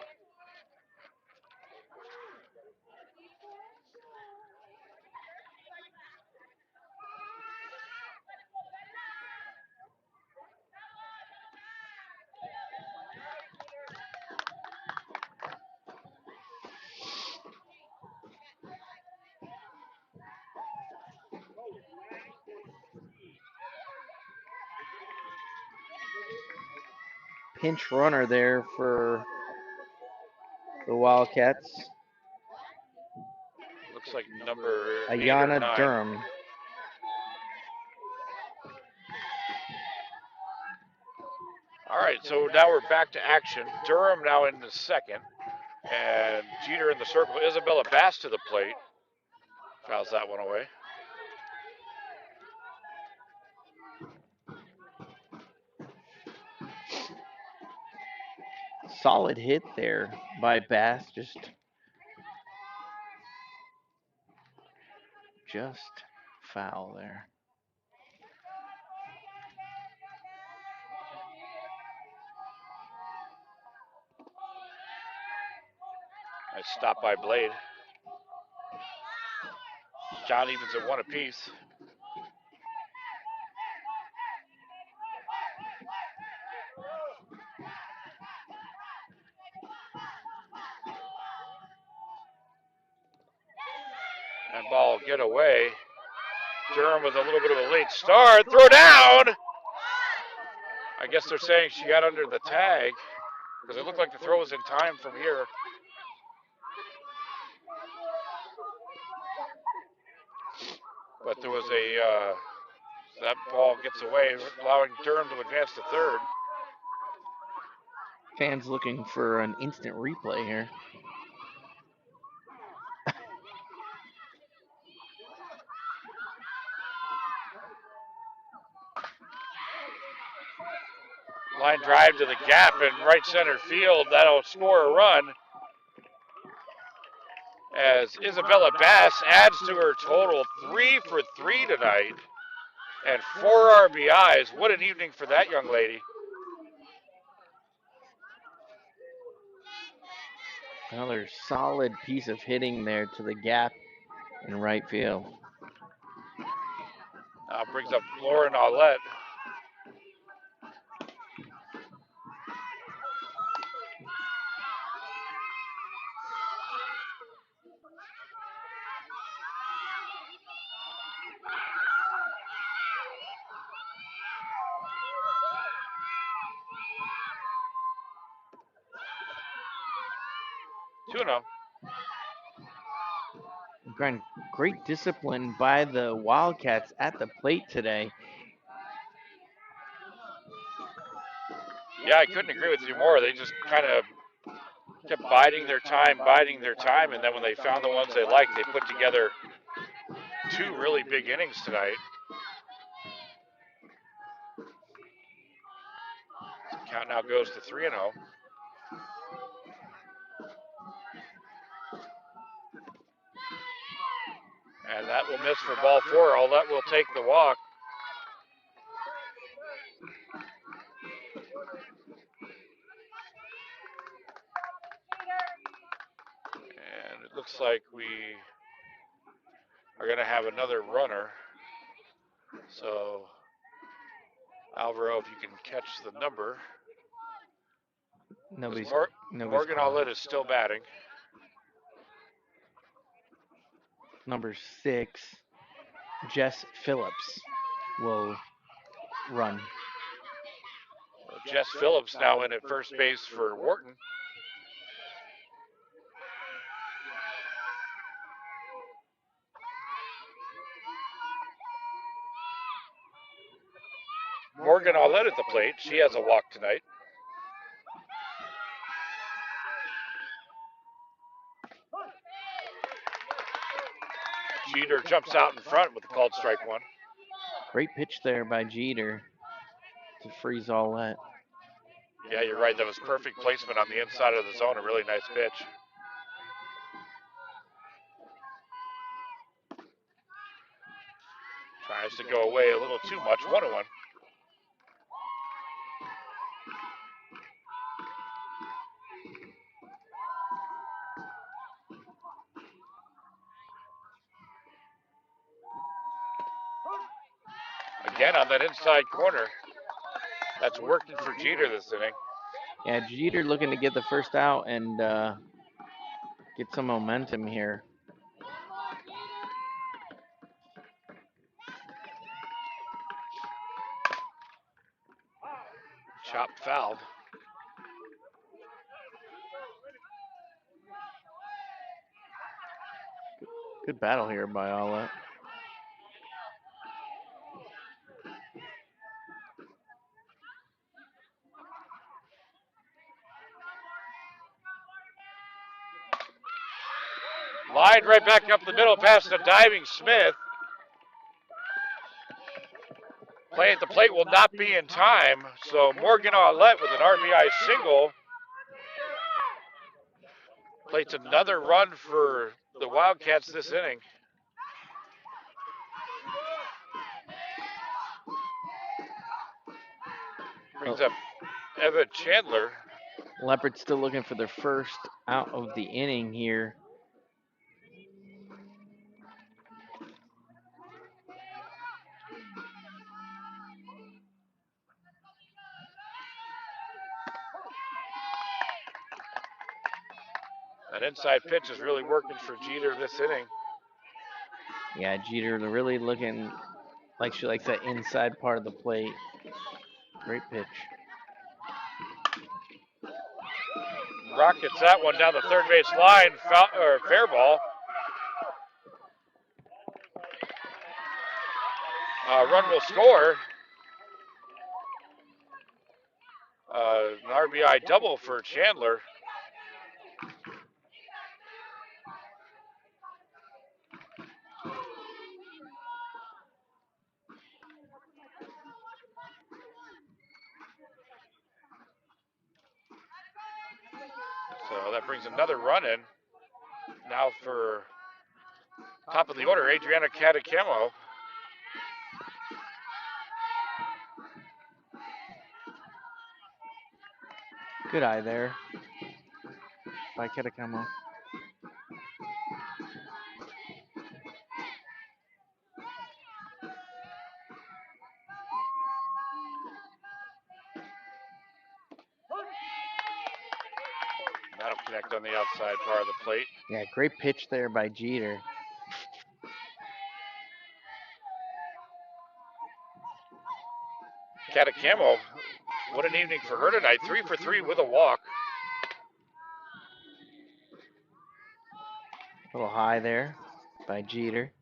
Pinch runner there for the Wildcats. Looks like number 8 or Ayana 9. Durham. All right, so now we're back to action. Durham now in the second, and Jeter in the circle. Isabella Bass to the plate. Fouls that one away. Solid hit there by Bass. Just foul there. Nice stop by Blade. John evens at 1 apiece. And ball get away. Durham with a little bit of a late start. Throw down! I guess they're saying she got under the tag because it looked like the throw was in time from here. But there was that ball gets away, allowing Durham to advance to third. Fans looking for an instant replay here. Line drive to the gap in right center field. That'll score a run as Isabella Bass adds to her total 3 for 3 tonight and 4 RBIs. What an evening for that young lady. Another solid piece of hitting there to the gap in right field. Now brings up Lauren Aulette. Great discipline by the Wildcats at the plate today. Yeah, I couldn't agree with you more. They just kind of kept biding their time, and then when they found the ones they liked, they put together 2 really big innings tonight. Count now goes to 3-0. And that will miss for ball 4. Aulette will take the walk. And it looks like we are going to have another runner. So, Alvaro, if you can catch the number. Morgan Aulette is still batting. Number 6, Jess Phillips will run. Jess Phillips now in at first base for Wharton. Morgan Aulette at the plate. She has a walk tonight. Jeter jumps out in front with a called strike 1. Great pitch there by Jeter to freeze Aulette. Yeah, you're right. That was perfect placement on the inside of the zone. A really nice pitch. Tries to go away a little too much. 1-1. Again on that inside corner. That's working for Jeter this inning. Yeah, Jeter looking to get the first out and get some momentum here. Chop foul. Good battle here by Olet. Lined right back up the middle past the diving Smith. Play at the plate will not be in time, so Morgan Olet with an RBI single. Plates another run for the Wildcats this inning. Brings up Evan Chandler. Leopards still looking for their first out of the inning here. That inside pitch is really working for Jeter this inning. Yeah, Jeter really looking like she likes that inside part of the plate. Great pitch. Rockets that one down the third base line, fair ball. Run will score. An RBI double for Chandler. So that brings another run in. Now for top of the order, Adriana Catacamo. Good eye there by Catacamo. That'll connect on the outside part of the plate. Yeah, great pitch there by Jeter. Catacamo, what an evening for her tonight. 3 for 3 with a walk. A little high there by Jeter.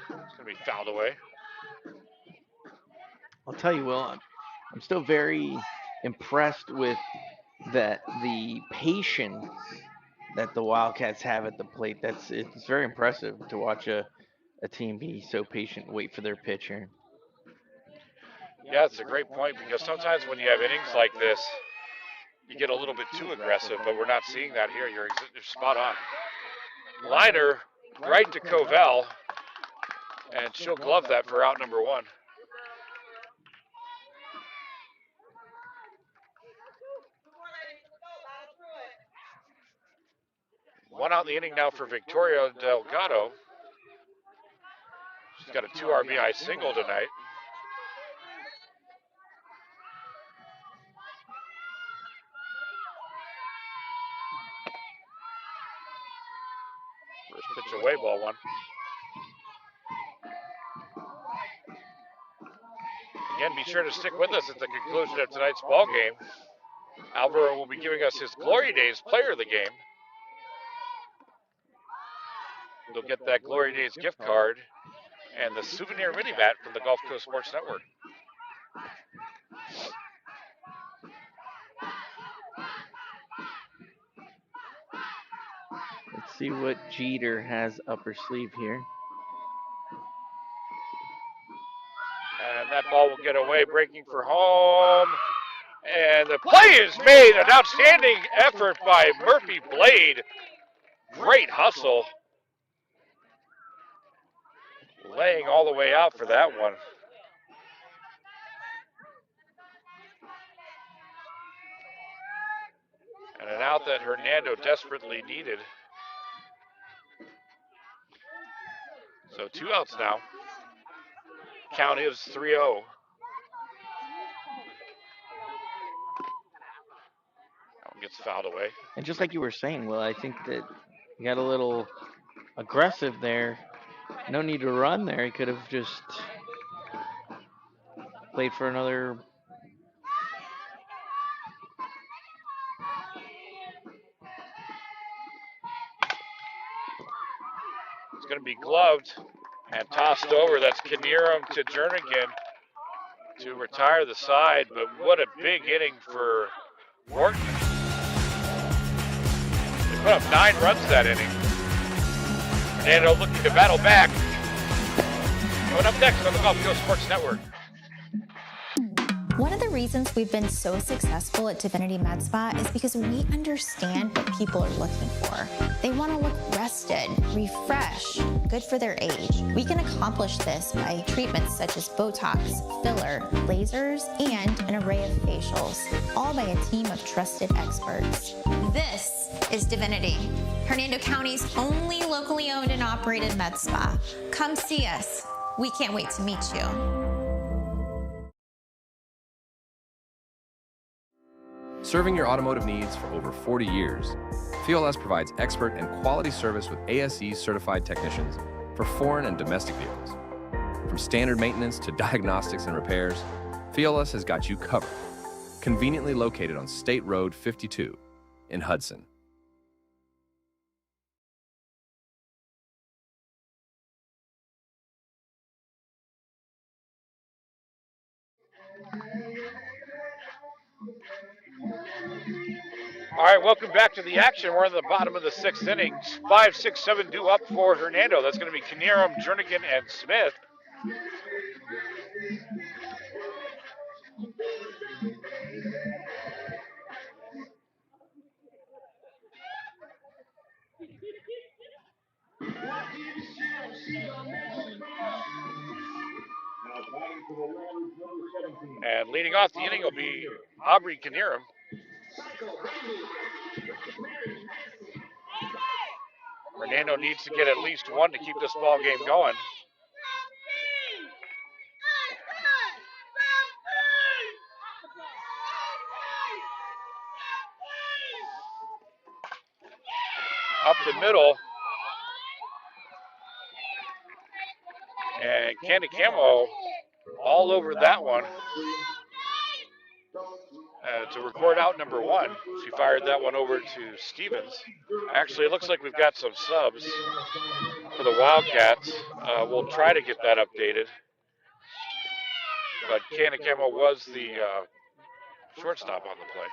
It's going to be fouled away. I'll tell you, Will, I'm still very impressed with the patience that the Wildcats have at the plate. It's very impressive to watch a team be so patient, wait for their pitcher. Yeah, it's a great point because sometimes when you have innings like this, you get a little bit too aggressive, but we're not seeing that here. You're spot on. Liner right to Covell, and she'll glove that for out number 1. One out in the inning now for Victoria Delgado. She's got a 2 RBI single tonight. First pitch away, ball 1. Again, be sure to stick with us at the conclusion of tonight's ball game. Alvaro will be giving us his Glory Days Player of the Game. You'll get that Glory Days gift card and the souvenir mini bat from the Gulf Coast Sports Network. Let's see what Jeter has up her sleeve here. And that ball will get away, breaking for home. And the play is made. An outstanding effort by Murphy Blade. Great hustle. Laying all the way out for that one. And an out that Hernando desperately needed. So 2 outs now. Count is 3-0. That one gets fouled away. And just like you were saying, Will, I think that he got a little aggressive there. No need to run there. He could have just played for another. It's going to be gloved and tossed over. That's Knierim to Jernigan to retire the side. But what a big inning for Wharton. They put up 9 runs that inning. Hernando looking to battle back. Coming up next on the Gulf Coast Sports Network. One of the reasons we've been so successful at Divinity Med Spa is because we understand what people are looking for. They want to look rested, refreshed, good for their age. We can accomplish this by treatments such as Botox, filler, lasers, and an array of facials, all by a team of trusted experts. This is Divinity, Hernando County's only locally owned and operated med spa. Come see us. We can't wait to meet you. Serving your automotive needs for over 40 years, FLS provides expert and quality service with ASE certified technicians for foreign and domestic vehicles. From standard maintenance to diagnostics and repairs, FLS has got you covered. Conveniently located on State Road 52 in Hudson. All right, welcome back to the action. We're in the bottom of the 6th inning. 5, 6, 7 due up for Hernando. That's going to be Knierim, Jernigan, and Smith. And leading off the inning will be Aubrey Knierim. Hernando needs to get at least one to keep this ball game going. Up the middle. And Candy Camo all over that one to record out number 1. She fired that one over to Stevens. Actually, it looks like we've got some subs for the Wildcats. We'll try to get that updated. But Candy Camo was the shortstop on the play.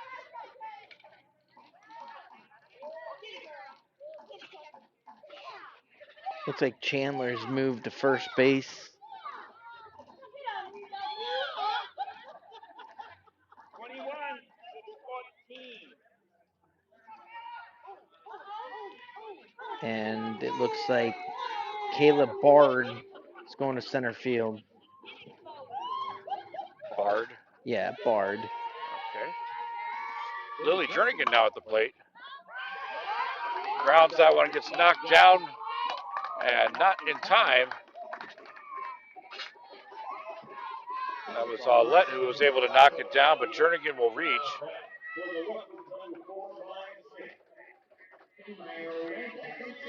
Looks like Chandler's moved to first base. 21, 14. And it looks like Caleb Bard is going to center field. Bard? Yeah, Bard. Okay. Lily Jernigan now at the plate. Grounds that one, gets knocked down, and not in time. That was Aulette who was able to knock it down, but Jernigan will reach.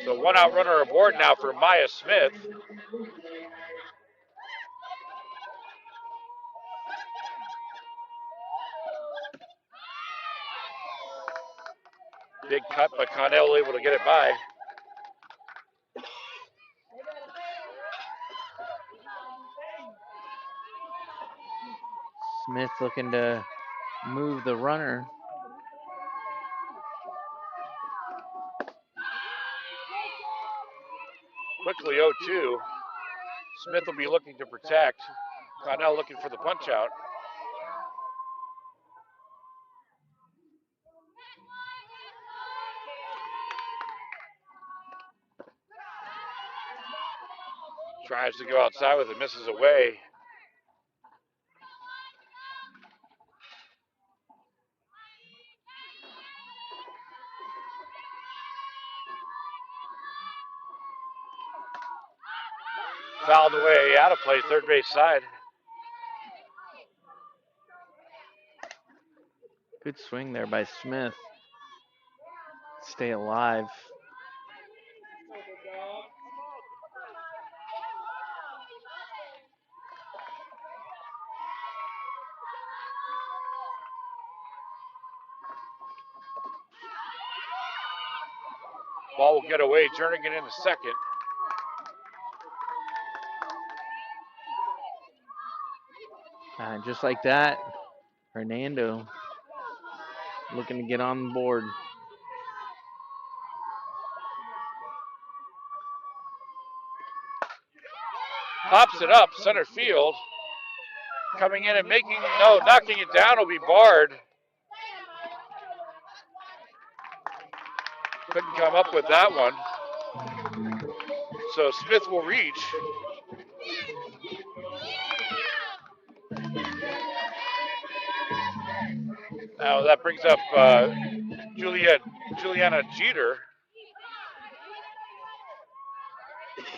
So 1 out runner aboard now for Maya Smith. Big cut, but Connell able to get it by. Smith looking to move the runner. Quickly 0-2. Smith will be looking to protect. Connell looking for the punch out. Tries to go outside with it, misses away. Fouled away, out of play, third base side. Good swing there by Smith. Stay alive. Ball will get away, Jernigan in the second. And just like that, Hernando looking to get on the board. Pops it up, center field. Coming in and knocking it down will be Bard. Couldn't come up with that one. So Smith will reach. Now that brings up Juliana Jeter.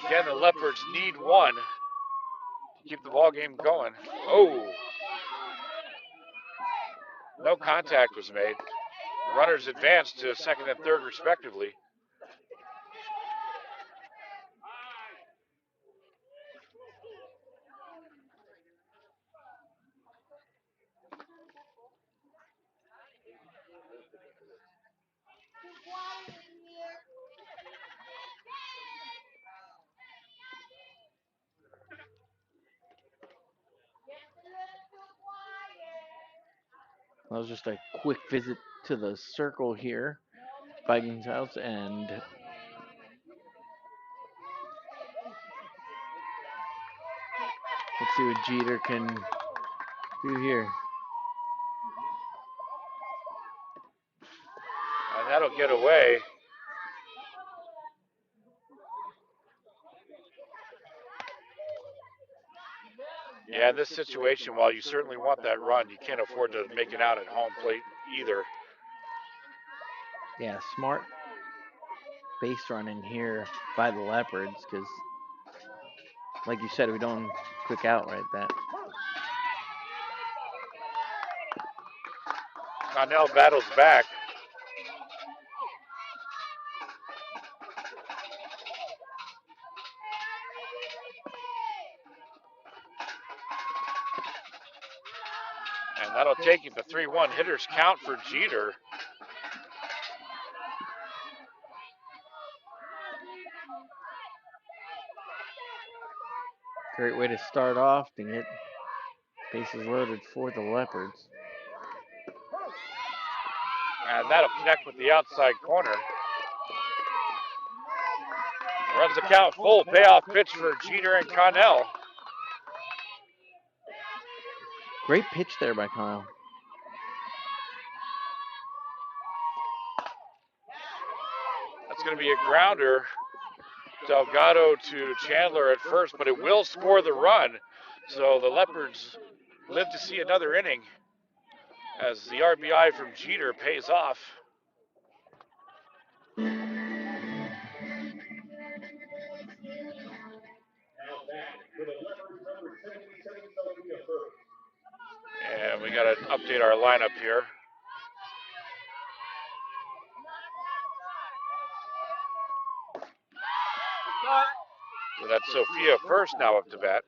Again, the Leopards need one to keep the ball game going. Oh, no contact was made. Runners advanced to second and third respectively. That was just a quick visit to the circle here. Vikings house, and let's see what Jeter can do here. And that'll get away. Yeah, in this situation, while you certainly want that run, you can't afford to make it out at home plate either. Yeah, smart base running here by the Leopards, because like you said, we don't quick out right that. Connell battles back. And that'll take it to 3-1. Hitters count for Jeter. Great way to start off to get bases loaded for the Leopards. And that'll connect with the outside corner. Runs the count full. Payoff pitch for Jeter and Connell. Great pitch there by Kyle. That's going to be a grounder. Delgado to Chandler at first, but it will score the run. So the Leopards live to see another inning as the RBI from Jeter pays off. And we got to update our lineup here. So that's Sophia first now up to bat.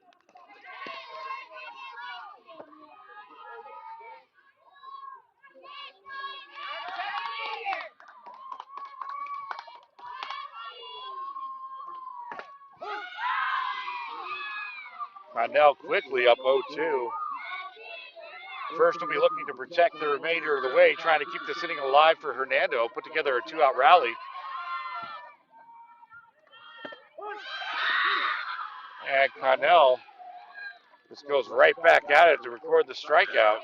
Connell quickly up 0-2. First will be looking to protect the remainder of the way, trying to keep this inning alive for Hernando. Put together a 2-out rally. And Connell just goes right back at it to record the strikeout.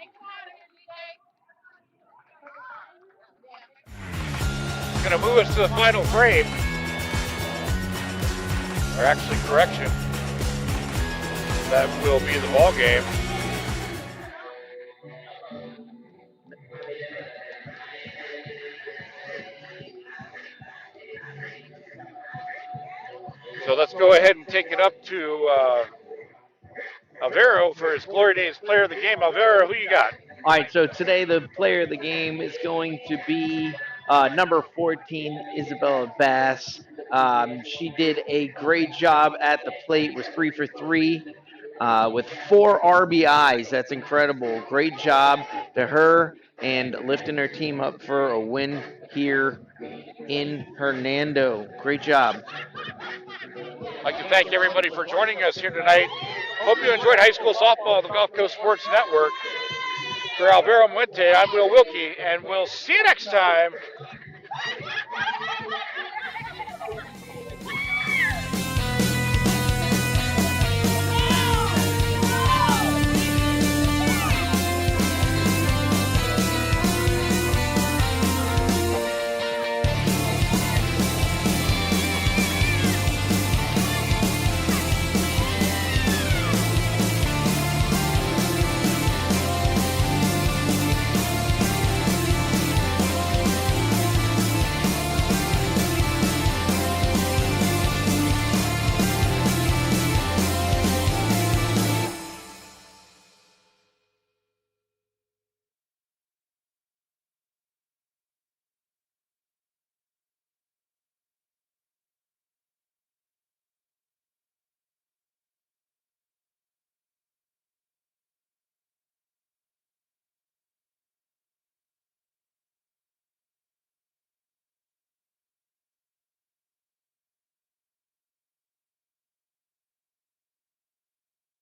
It's going to move us to the final frame. Or actually, correction. That will be the ball game. So let's go ahead and take it up to Alvaro for his Glory Days Player of the Game. Alvaro, who you got? All right, so today the player of the game is going to be number 14, Isabella Bass. She did a great job at the plate, was 3 for 3 with 4 RBIs. That's incredible. Great job to her and lifting her team up for a win here in Hernando. Great job. I'd like to thank everybody for joining us here tonight. Hope you enjoyed high school softball on the Gulf Coast Sports Network. For Alvaro Muente, I'm Will Wilkie, and we'll see you next time